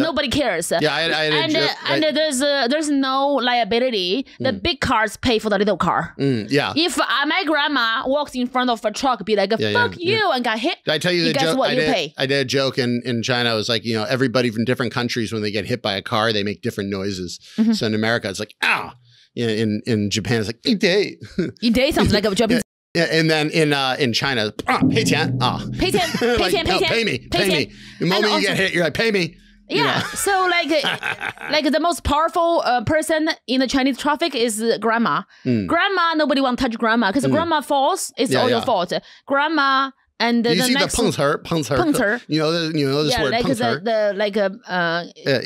nobody cares. Yeah, and there's no liability. The big cars pay for the little car. Yeah. If my grandma walks in front of a truck, be like, fuck you, and got hit. Did I tell you the guess joke? What you pay? I did a joke in China. It was like, everybody from different countries, when they get hit by a car, they make different noises. So in America, it's like, ow. In Japan, it's like, ite. Ite sounds like a Japanese. Yeah, and then in China, 赔钱. Pay me. The moment you get hit, you're like, pay me. Yeah, so like the most powerful person in the Chinese traffic is grandma. Grandma, nobody want to touch grandma because grandma falls. It's all your fault. Grandma and you the see next the 碰瓷儿. You know this word. Like 碰瓷儿.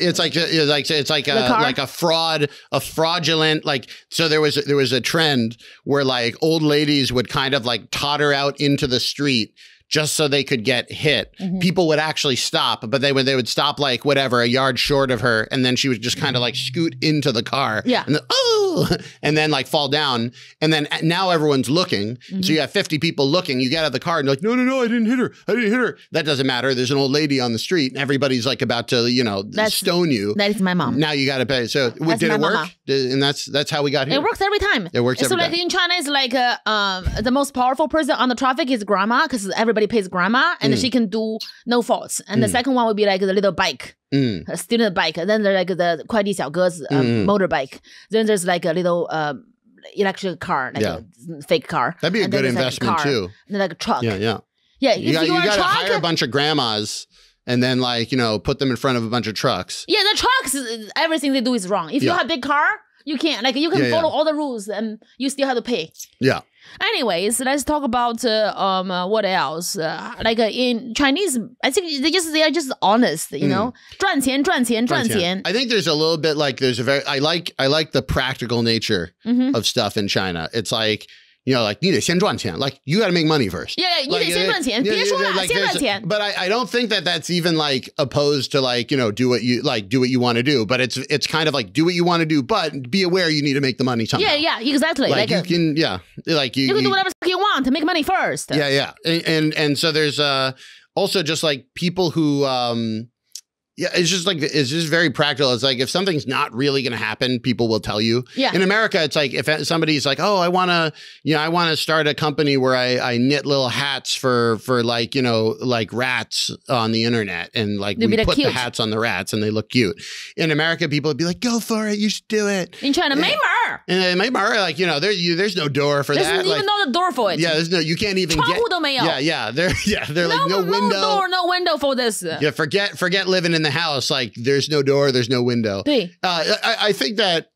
It's like a fraudulent like. So there was a trend where like old ladies would kind of like totter out into the street just so they could get hit. People would actually stop, but they would stop like whatever, a yard short of her, and then she would just kind of like scoot into the car. Yeah. And then like fall down. And then now everyone's looking. So you have 50 people looking. You get out of the car and you're like, no, I didn't hit her. That doesn't matter. There's an old lady on the street and everybody's like about to, stone you. That is my mom. Now you got to pay. So did it work? And that's how we got here. It works every time. It works every time. So like in China, it's like the most powerful person on the traffic is grandma because everybody pays grandma and she can do no faults. And the second one would be like the little bike. A student bike, and then there's like the 快递小哥's motorbike. Then there's like a little electric car, like a fake car. That'd be a good investment too. And like a truck. Yeah. You got to hire a bunch of grandmas and then like put them in front of a bunch of trucks. Yeah, the trucks, everything they do is wrong. If you have a big car, you can't. Like you can follow all the rules, and you still have to pay. Yeah. Anyways, let's talk about what else. Like in Chinese, I think they are just honest, you know. 赚钱. I think there's a little bit like I like the practical nature of stuff in China. It's like, like 你得先赚钱. Like you got to make money first. Yeah, 你得先赚钱. 别说了，先赚钱. But I don't think that's even like opposed to like, do what you want to do. But it's kind of like do what you want to do, but be aware you need to make the money somehow. Yeah, exactly. Like you can, like you can do whatever you want to make money first. Yeah. And so there's also just like people who it's just very practical. It's like if something's not really going to happen, people will tell you. Yeah. In America, it's like if somebody's like, oh, I want to start a company where I knit little hats for like, like rats on the internet. And like we put the hats on the rats and they look cute. In America, people would be like, go for it. You should do it. In China, 没门儿. And 没门儿, like, there's no door for that. There's even no door for it. Yeah, you can't even get. 窗户都没有. Yeah. They're like no window. No door, no window for this. Yeah, forget living in the house. Like there's no door, there's no window. I think that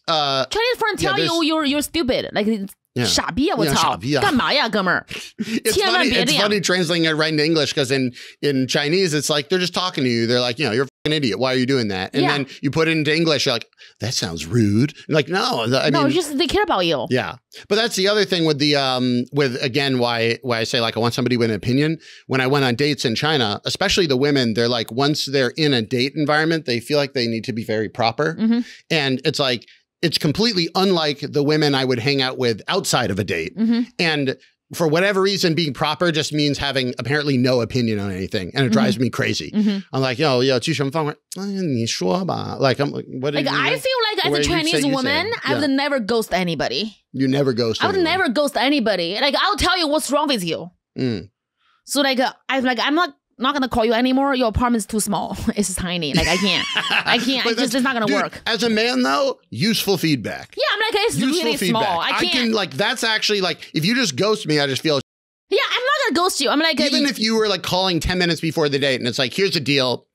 Chinese friends tell you you're stupid. Like 傻逼啊！我操，干嘛呀，哥们儿？ It's funny translating it right into English because in Chinese it's like they're just talking to you. They're like, you're a fucking idiot. Why are you doing that? And then you put it into English. You're like, that sounds rude. You're like, no, I mean, just they care about you. Yeah, but that's the other thing with the with again why I say like I want somebody with an opinion. When I went on dates in China, especially the women, they're like once they're in a date environment, they feel like they need to be very proper, and it's like. It's completely unlike the women I would hang out with outside of a date. And for whatever reason, being proper just means having apparently no opinion on anything. And it drives me crazy. I'm like,你说吧. Like, I'm like, what like, I feel like as a Chinese woman, I would never ghost anybody. You never ghost anyone. I would never ghost anybody. Like, I'll tell you what's wrong with you. So like, I'm not gonna call you anymore. Your apartment's too small. It's tiny. Like I can't. It's not gonna work. As a man, though, useful feedback. Yeah, I'm like it's useful really feedback. Small. I can like that's actually like if you just ghost me, I just feel. Yeah, I'm not gonna ghost you. I'm like even if you were like calling 10 minutes before the date, and it's like here's the deal.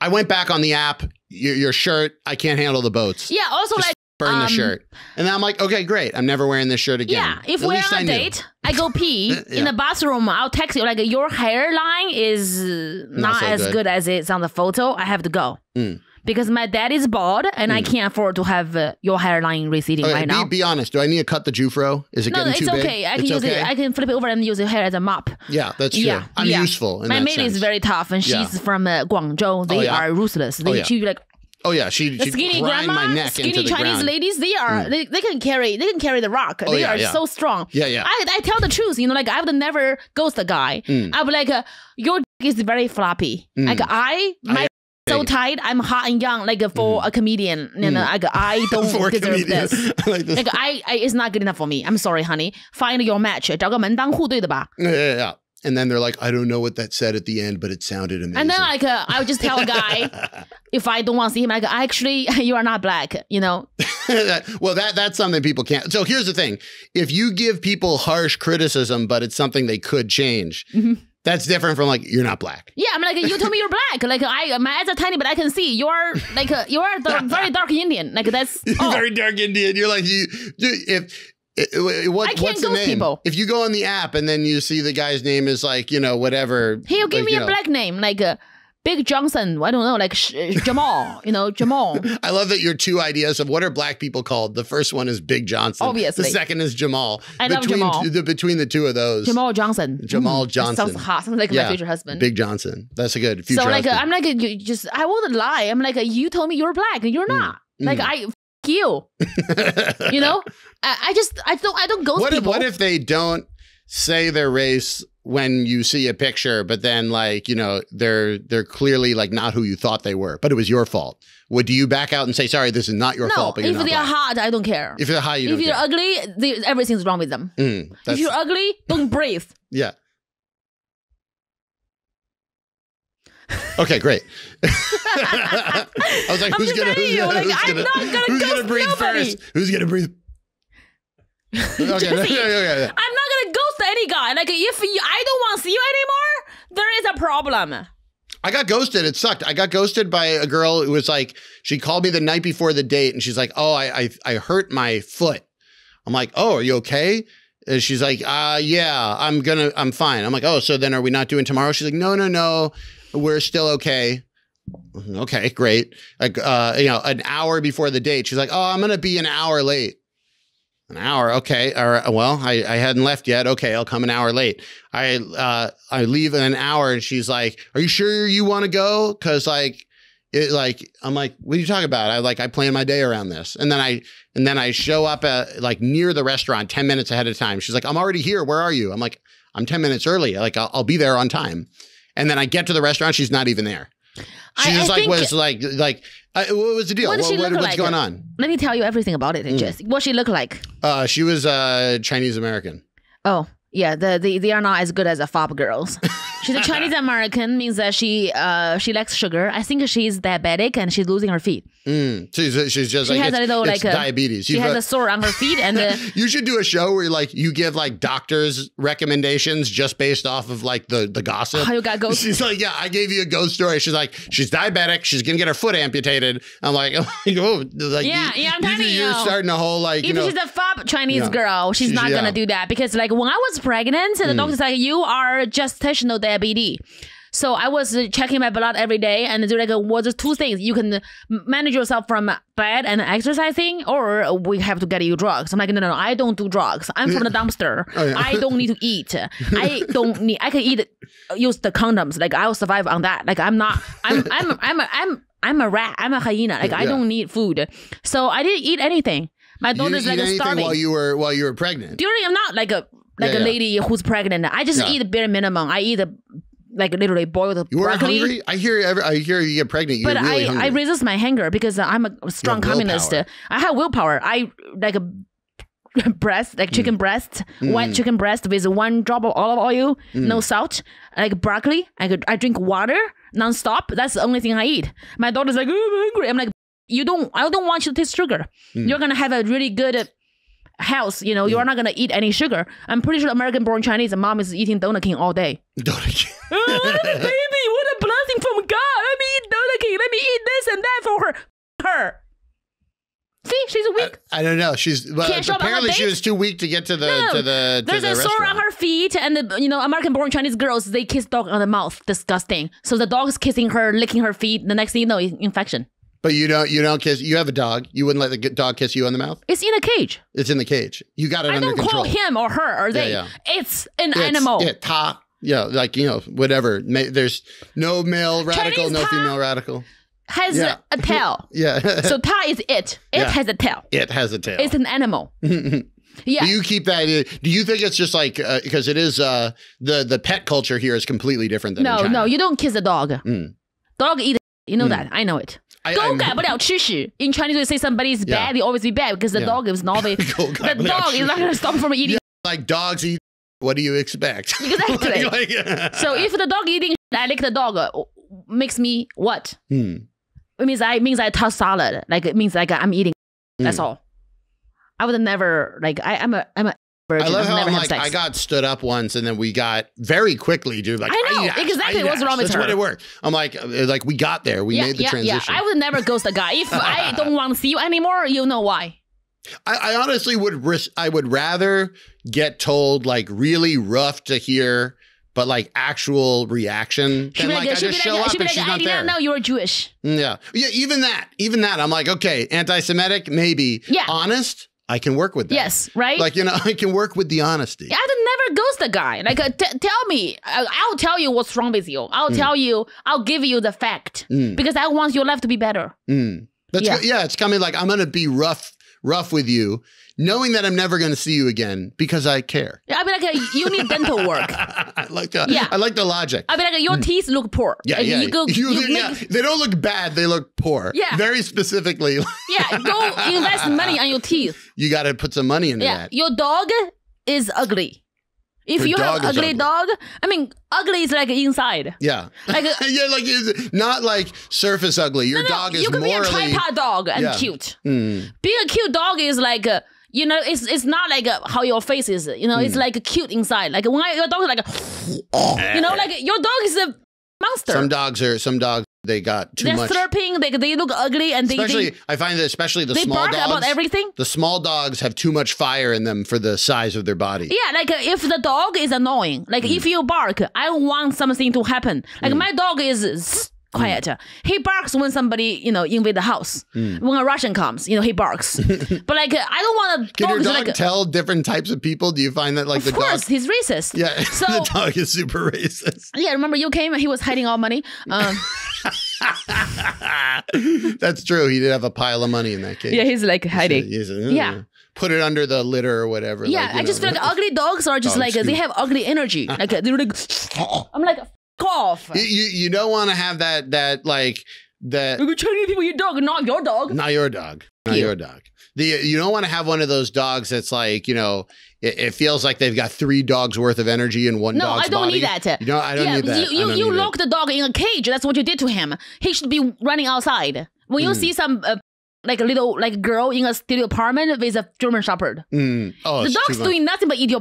I went back on the app. Your shirt. I can't handle the boats. Yeah. Also just like. Burn the shirt. And then I'm like, okay, great. I'm never wearing this shirt again. Yeah, if we're on a date, I go pee in the bathroom, I'll text you, like, your hairline is not as good as it's on the photo. I have to go. Because my dad is bald, and I can't afford to have your hairline receding right now. Be honest. Do I need to cut the jufro? Is it getting too big? No, it's okay. I can use it. I can flip it over and use your hair as a mop. Yeah, that's true. Yeah, I'm useful in my that maid sense. is very tough, and she's from Guangzhou. They are ruthless. She like... Oh yeah, she skinny grind grandma, my neck skinny into the Chinese ground. ladies. They are they can carry the rock. They are so strong. Yeah. I tell the truth. Like I would never ghost a guy. I would like your dick is very floppy. Like my so tight. I'm hot and young. Like for a comedian, like I don't deserve this. Like it's not good enough for me. I'm sorry, honey. Find your match. 找个门当户对的吧. Yeah. And then they're like, I don't know what that said at the end, but it sounded amazing. And then like I would just tell a guy if I don't want to see him, like actually you are not black, Well, that's something people can't. So here's the thing: if you give people harsh criticism, but it's something they could change. That's different from like you're not black. Yeah, I'm like you told me you're black. Like my eyes are tiny, but I can see you're like you're the very dark Indian. Like that's very dark Indian. You're like what's the name? People. If you go on the app and then you see the guy's name is like, whatever. He'll give me a black name, like Big Johnson. I don't know, like Jamal, Jamal. I love that your two ideas of what are black people called. The first one is Big Johnson. Obviously. The second is Jamal. I love Jamal. Between the two of those. Jamal Johnson. Jamal Johnson. Sounds hot. Sounds like my future husband. Big Johnson. That's a good future husband. I'm like, I wouldn't lie. I'm like, you told me you're black and you're not. Like you. I don't ghost people. What if they don't say their race when you see a picture, but then like, they're clearly like not who you thought they were, but it was your fault? Do you back out and say, sorry, this is not your fault? But if they're hot, I don't care. If they're hot, you don't care. If you're ugly, everything's wrong with them. If you're ugly, don't breathe. Yeah. Okay, great. I was like, who's gonna breathe first? Who's gonna breathe? Okay. Jesse, I'm not gonna ghost any guy. Like if I don't want to see you anymore, there is a problem. I got ghosted. It sucked. I got ghosted by a girl who was like, she called me the night before the date and she's like, oh, I hurt my foot. I'm like, oh, are you okay? And she's like, yeah, I'm fine. I'm like, oh, so then are we not doing tomorrow? She's like, no. We're still okay. Okay, great. Like, an hour before the date, she's like, oh, I'm going to be an hour late. An hour. Okay. All right. Well, I hadn't left yet. Okay. I'll come an hour late. I leave in an hour and she's like, are you sure you want to go? Cause I'm like, what are you talking about? I plan my day around this. And then I show up at like near the restaurant 10 minutes ahead of time. She's like, I'm already here. Where are you? I'm like, I'm 10 minutes early. Like I'll be there on time. And then I get to the restaurant. She's not even there. She just what was the deal? What's going on? Let me tell you everything about it, Jesse. What she look like? She was Chinese American. Oh, yeah. They are not as good as the FOB girls. She's a Chinese American, means that she likes sugar. I think she's diabetic and she's losing her feet. She's just she like has a little like diabetes. She has a sore on her feet, and you should do a show where you give like doctors recommendations just based off of like the gossip. Oh, you got ghost. She's like, yeah, I gave you a ghost story. She's like, she's diabetic. She's gonna get her foot amputated. I'm like, oh, like I'm telling you, you're starting a whole like. If she's a fab Chinese girl, she's not gonna do that because like when I was pregnant, the doctor's like, you are gestational diabetes. So I was checking my blood every day, and they're like, well, there's two things. You can manage yourself from bed and exercising, or we have to get you drugs. I'm like, no, I don't do drugs. I'm from the dumpster. Oh, yeah. I don't need to eat. I can use the condoms. Like I'll survive on that. Like I'm a rat. I'm a hyena. Like I don't need food. So I didn't eat anything. My daughter's like starving. While you were pregnant. I'm not like a lady who's pregnant. I just eat the bare minimum. I eat like literally boiled you broccoli. Hungry? I hear you get pregnant. You're really hungry. I resist my hunger because I'm a strong communist. I have willpower. I like a breast, like chicken breast, white chicken breast with 1 drop of olive oil, no salt, like broccoli. I drink water nonstop. That's the only thing I eat. My daughter's like, oh, I'm hungry. I'm like, I don't want you to taste sugar. You're gonna have a really good health, you are not gonna eat any sugar. I'm pretty sure American-born Chinese mom is eating Donut King all day. Donut King. Baby, what a blessing from God. Let me eat Donut King. Let me eat this and that for her. See, she's weak. I don't know. Apparently she was too weak to get to the There's a sore on her feet, and American-born Chinese girls, they kiss dog on the mouth. Disgusting. So the dog is kissing her, licking her feet. The next thing you know, infection. But you don't kiss. You have a dog. You wouldn't let the dog kiss you on the mouth? It's in a cage. It's in the cage. You got it under control. I don't call him or her or they. Yeah. It's an animal. Whatever. There's no male radical, Chinese no female radical. Has a tail. Yeah. So ta is it. It has a tail. It has a tail. It's an animal. Yeah. Do you keep that? Do you think it's just like because it is the pet culture here is completely different than in China? No, you don't kiss a dog. Dog eat. You know that. I know it. In Chinese, we say somebody is bad, they always be bad because the dog is not the dog is not going to stop from eating. Yeah, like dogs eat. What do you expect? Exactly. So if the dog eating, I lick the dog, makes me what? It means I toss salad. Like it means like I'm eating. That's all. I would never like I'm a virgin. I love how I'm like, I got stood up once and then we got very quickly, dude. Like, I know exactly what's wrong with her. That's what it worked. I'm like we got there. We made the transition. Yeah. I would never ghost a guy. If I don't want to see you anymore, you know why. I honestly would rather get told like really rough to hear, but like actual reaction than like I just show up and she's not there. I didn't know you were Jewish. Yeah. Even that. I'm like, okay, anti-Semitic, maybe. Yeah. Honest. I can work with that. Yes, right? Like, I can work with the honesty. I would never ghost the guy. Like, tell me. I'll tell you what's wrong with you. I'll tell you. I'll give you the fact. Because I want your life to be better. It's coming like, I'm going to be rough with you, knowing that I'm never going to see you again because I care. I'll be like, you need dental work. I like the logic. I'll be like, your teeth look poor. Yeah, they don't look bad. They look poor. Yeah. Very specifically. Go invest money on your teeth. You got to put some money into that. Your dog is ugly. If you have an ugly dog, I mean, ugly is like inside. Yeah. Like it's not like surface ugly. Your dog is morally... You can be a tripod dog and cute. Being a cute dog is like, it's not like how your face is. It's like cute inside. Like when your dog is like, like your dog is a monster. Some dogs. They got too much. They're slurping. They look ugly, and I find that especially the small dogs. They bark about everything. The small dogs have too much fire in them for the size of their body. Yeah, like if the dog is annoying, like if you bark, I want something to happen. Like my dog is quiet. He barks when somebody, invade the house. When a Russian comes, he barks. But like, I don't want to. Can your dog tell different types of people? Do you find that like the dog? Of course, he's racist. Yeah, so, the dog is super racist. Yeah, remember you came and he was hiding all money. That's true. He did have a pile of money in that case. Yeah, he's like hiding. Yeah. Put it under the litter or whatever. Yeah, I just feel like ugly dogs are just like, they have ugly energy. Like, they're like, I'm like, off. You don't want to have that. Chinese people, your dog, not your dog. Not your dog. Not your dog. You don't want to have one of those dogs that's like, it feels like they've got 3 dogs worth of energy in one dog's body. No, I don't need that. I don't need that. You lock the dog in a cage. That's what you did to him. He should be running outside. When you see some like a little girl in a studio apartment with a German Shepherd, the dog's doing nothing but eat your.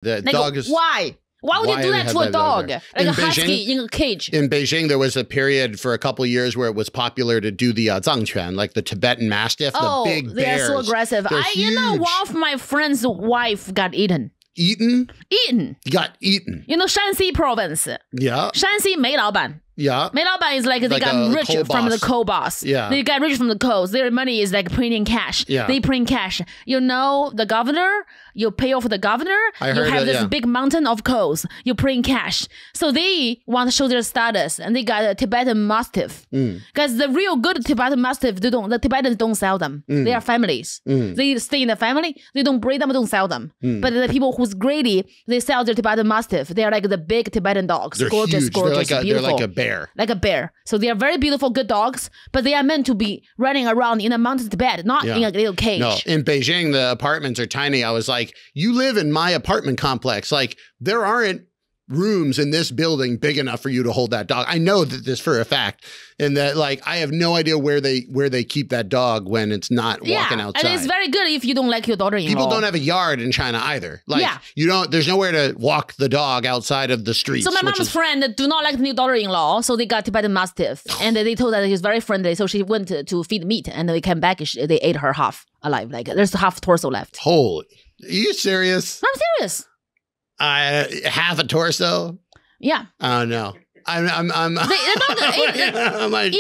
The dog is why? Why would you do that to a dog? Like a husky in a cage. In Beijing, there was a period for a couple of years where it was popular to do the Zangquan, like the Tibetan Mastiff, the big bears. They're so aggressive. One of my friend's wife got eaten. Eaten? Eaten. Got eaten. Shanxi province. Yeah. Shanxi 梅老板. Yeah. 梅老板 is like they got rich from the coal boss. Yeah. They got rich from the coals. Their money is like printing cash. Yeah. They print cash. The governor, you pay off the governor. You have this big mountain of coals. You print cash. So they want to show their status, and they got a Tibetan Mastiff. Because the real good Tibetan Mastiff, the Tibetans don't sell them. They are families. They stay in the family. They don't breed them, don't sell them. But the people who's greedy, they sell their Tibetan Mastiff. They are like the big Tibetan dogs. They're gorgeous, huge. gorgeous, they're beautiful. Like a bear. Like a bear. So they are very beautiful, good dogs, but they are meant to be running around in a mountain Tibet, not in a little cage. No, in Beijing, the apartments are tiny. I was like, you live in my apartment complex. Like, there aren't rooms in this building big enough for you to hold that dog. I know this for a fact. And that, like, I have no idea where they keep that dog when it's not walking outside. And it's very good if you don't like your daughter-in-law. People don't have a yard in China either. Like, there's nowhere to walk the dog outside of the streets. So my mom's friend do not like the new daughter-in-law, so they got Tibetan Mastiff. And they told her that he's very friendly, so she went to feed meat, and they came back, they ate her half alive. Like, there's half torso left. Holy, are you serious? I'm serious. Half a torso? Yeah. Oh, no. I'm like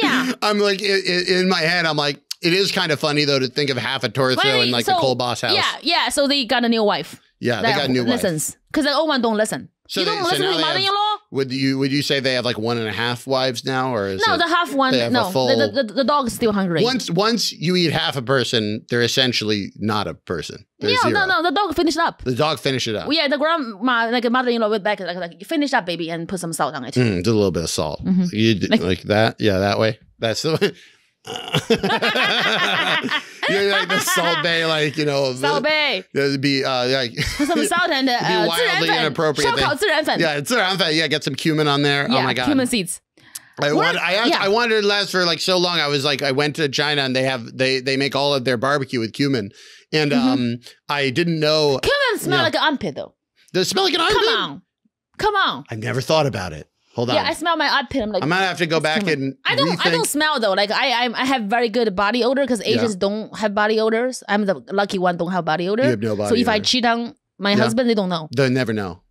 in my head, I'm like, it is kind of funny though to think of half a torso in like the coal boss house. Yeah. So they got a new wife. Yeah, they got a new wife. Listens, because the old one don't listen. So you don't listen to the mother-in-law. Would you say they have like 1.5 wives now, or is the half one? No, the dog is still hungry. Once you eat half a person, they're essentially not a person. No, the dog finished up. The dog finished it up. Yeah, the grandma, like a mother-in-law, went back like finish up, baby, and put some salt on it. Did a little bit of salt. You did like that? Yeah, that way. That's the way. You're like the Salt Bay, like Salt Bay. There'd be like put some salt and wildly inappropriate. 烧烤孜然粉. Yeah, 孜然粉. Yeah, get some cumin on there. Yeah, oh my god, cumin seeds. I wanted to last for like so long. I was like, I went to China and they make all of their barbecue with cumin, and I didn't know cumin smell like an armpit though. Does it smell like an armpit? Come on. I've never thought about it. Hold on. Yeah, I smell my armpit. I'm like, I might have to go back and I don't smell though. Like I have very good body odor because Asians don't have body odors. I'm the lucky one, don't have body odor. You have no body odor. If odor. I cheat on my husband, they don't know. They'll never know.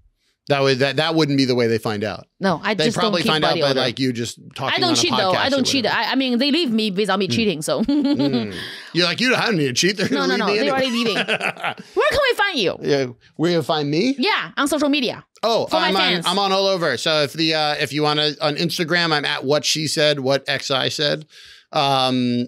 That wouldn't be the way they find out. No, they just probably don't keep find out body by odor. like you just talking. I don't cheat though. I don't cheat. I mean, they leave me without me cheating. So you're like, you don't need to cheat. They're no. They're already leaving. Where can we find you? Yeah, where you find me? Yeah, on social media. Oh, I'm on all over. So if you want to on Instagram, I'm at what she said, what XI said. You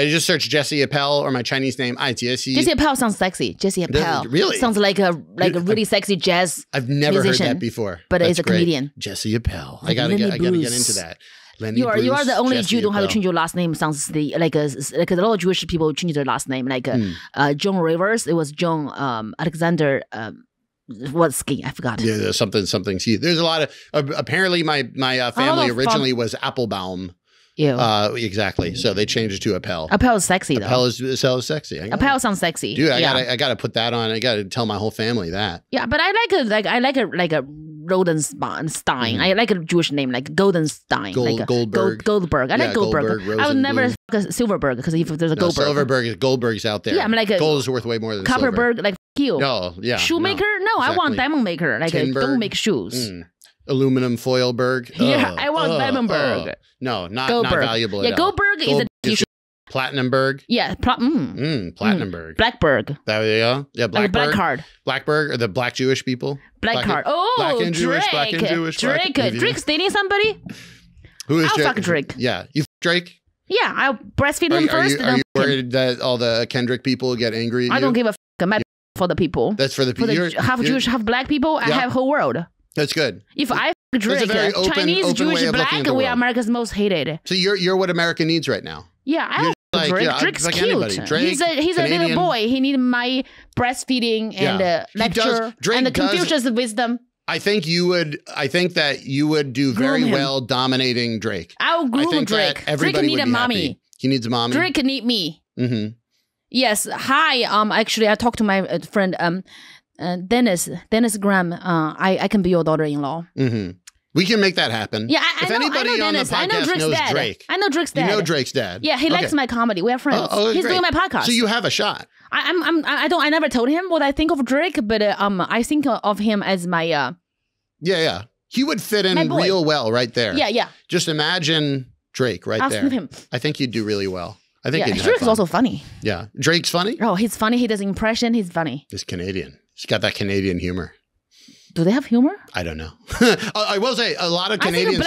just search Jesse Appell or my Chinese name, Jesse. Jesse Appell sounds sexy. Jesse Appell. Really? Sounds like a really sexy jazz I've never musician, heard that before. But it's a comedian. Jesse Appell. I gotta get into that. You are the only Jew don't have to change your last name. Sounds like a lot of Jewish people change their last name. Like John Rivers, it was John Alexander. What ski? I forgot. Yeah, there's something. There's a lot of. Apparently, my family originally was Applebaum. Yeah. Exactly. So they changed it to Appell. Appell is sexy though. Appell is so sexy. Appell sounds sexy. Dude, I gotta put that on. I gotta tell my whole family that. Yeah, but I like a Rodenstein. I like a Jewish name like Goldenstein. Goldberg. Goldberg. I like Goldberg. I would never fuck a Silverberg because if there's a Goldberg. Goldberg's out there. Yeah, I'm like gold is worth way more than Copperberg. silver. Like you. No, yeah. Shoemaker? No, exactly. I want diamond maker. Like don't make shoes. Aluminum foilberg. Yeah, I want Diamondberg. No, not Goldberg. Valuable. Yeah, Goldberg is a t-shirt. Platinumberg. Yeah, Platinumberg. Blackberg. There you go. Yeah, Blackberg. Like black card. Blackberg or the black Jewish people. Black card. Oh, black and Jewish. Drake. Drake's dating somebody? Who is I'll Drake? fuck Drake. Yeah, you Drake? Yeah, I'll breastfeed him first. Are you worried that all the Kendrick people get angry at you? I don't give a fuck. I'm for the people. That's for the people. Half Jewish, half black people. I have whole world. That's good. If I fuck Drake, Chinese, Jewish, black, we are America's most hated. So you're what America needs right now. Yeah, like, Drake, yeah, Drake's like cute. Anybody. Drake, he's a little boy. He needs my breastfeeding and lecture and the Confucius wisdom. I think that you would do very well dominating Drake. I'll groom Drake. Drake needs a mommy. He needs a mommy. Drake need me. Mm-hmm. Yes. Hi. Actually, I talked to my friend, Dennis Graham. I can be your daughter-in-law. Mm-hmm. We can make that happen. Yeah, if anybody on the podcast knows Drake. I know Drake's dad. You know Drake's dad. Yeah, he likes my comedy. We are friends. He's doing my podcast. So you have a shot. I never told him what I think of Drake, but I think of him as my yeah. He would fit in real well right there. Yeah. Just imagine Drake right there. With him. I think you'd do really well. I think Drake's also funny. Yeah. Drake's funny? Oh, he's funny. He does impression. He's funny. He's Canadian. He's got that Canadian humor. Do they have humor? I don't know. I will say a lot of Canadians,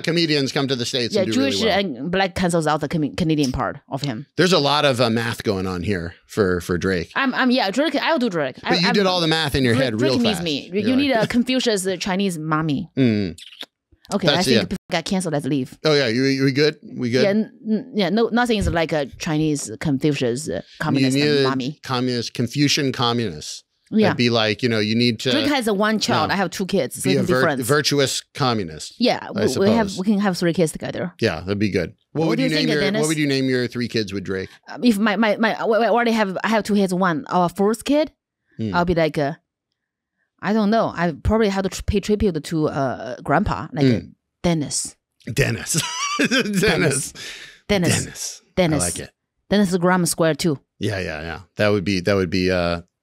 comedians come to the States and do Jewish really well. and black cancels out the Canadian part of him. There's a lot of math going on here for Drake. Drake. I'll do Drake. But you did all the math in your head real fast. Drake needs me. You need a Confucius Chinese mommy. Okay, I think people got canceled. Let's leave. Oh yeah, we good? We good? Yeah. No, nothing is like a Chinese Confucius communist mommy. Confucian communist. Yeah. It'd be like, you need to... Drake has one child. I have 2 kids. So be a virtuous communist. Yeah. We can have 3 kids together. Yeah, that'd be good. What would you name your 3 kids with Drake? If I already have 2 kids. Our first kid, I'll be like, I don't know. I probably have to pay tribute to grandpa, like Dennis. Dennis. I like it. Dennis is grammar square 2. Yeah.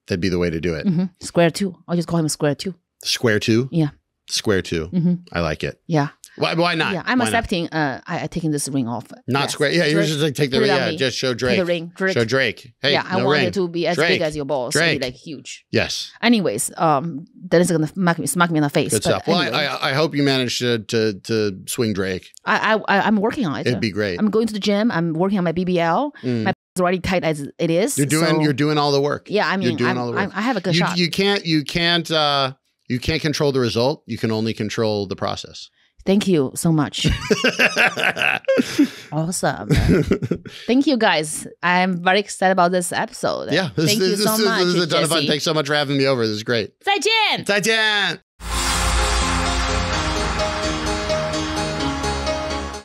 That'd be the way to do it. Mm-hmm. Square 2. I'll just call him Square 2. Square 2? Yeah. Square 2. Mm-hmm. I like it. Yeah. Why not? Yeah, I'm accepting. I taking this ring off. Not square. Yeah, you just like take the ring. Yeah, just show Drake. Take the ring. Drake. Show Drake. Hey, yeah, I want it to be as big as your balls. Drake. Be like huge. Yes. Anyways, Dennis is gonna smack me in the face. Good stuff. Well, anyway. I hope you manage to swing Drake. I'm working on it. It'd be great. I'm going to the gym. I'm working on my BBL. My is already tight as it is. You're doing all the work. Yeah, I mean, you're doing all the work. I have a good shot. You can't control the result. You can only control the process. Thank you so much. Awesome. Thank you, guys. I'm very excited about this episode. Yeah. Thank you so much. This is a ton of fun. Thanks so much for having me over. This is great. 再见. 再见.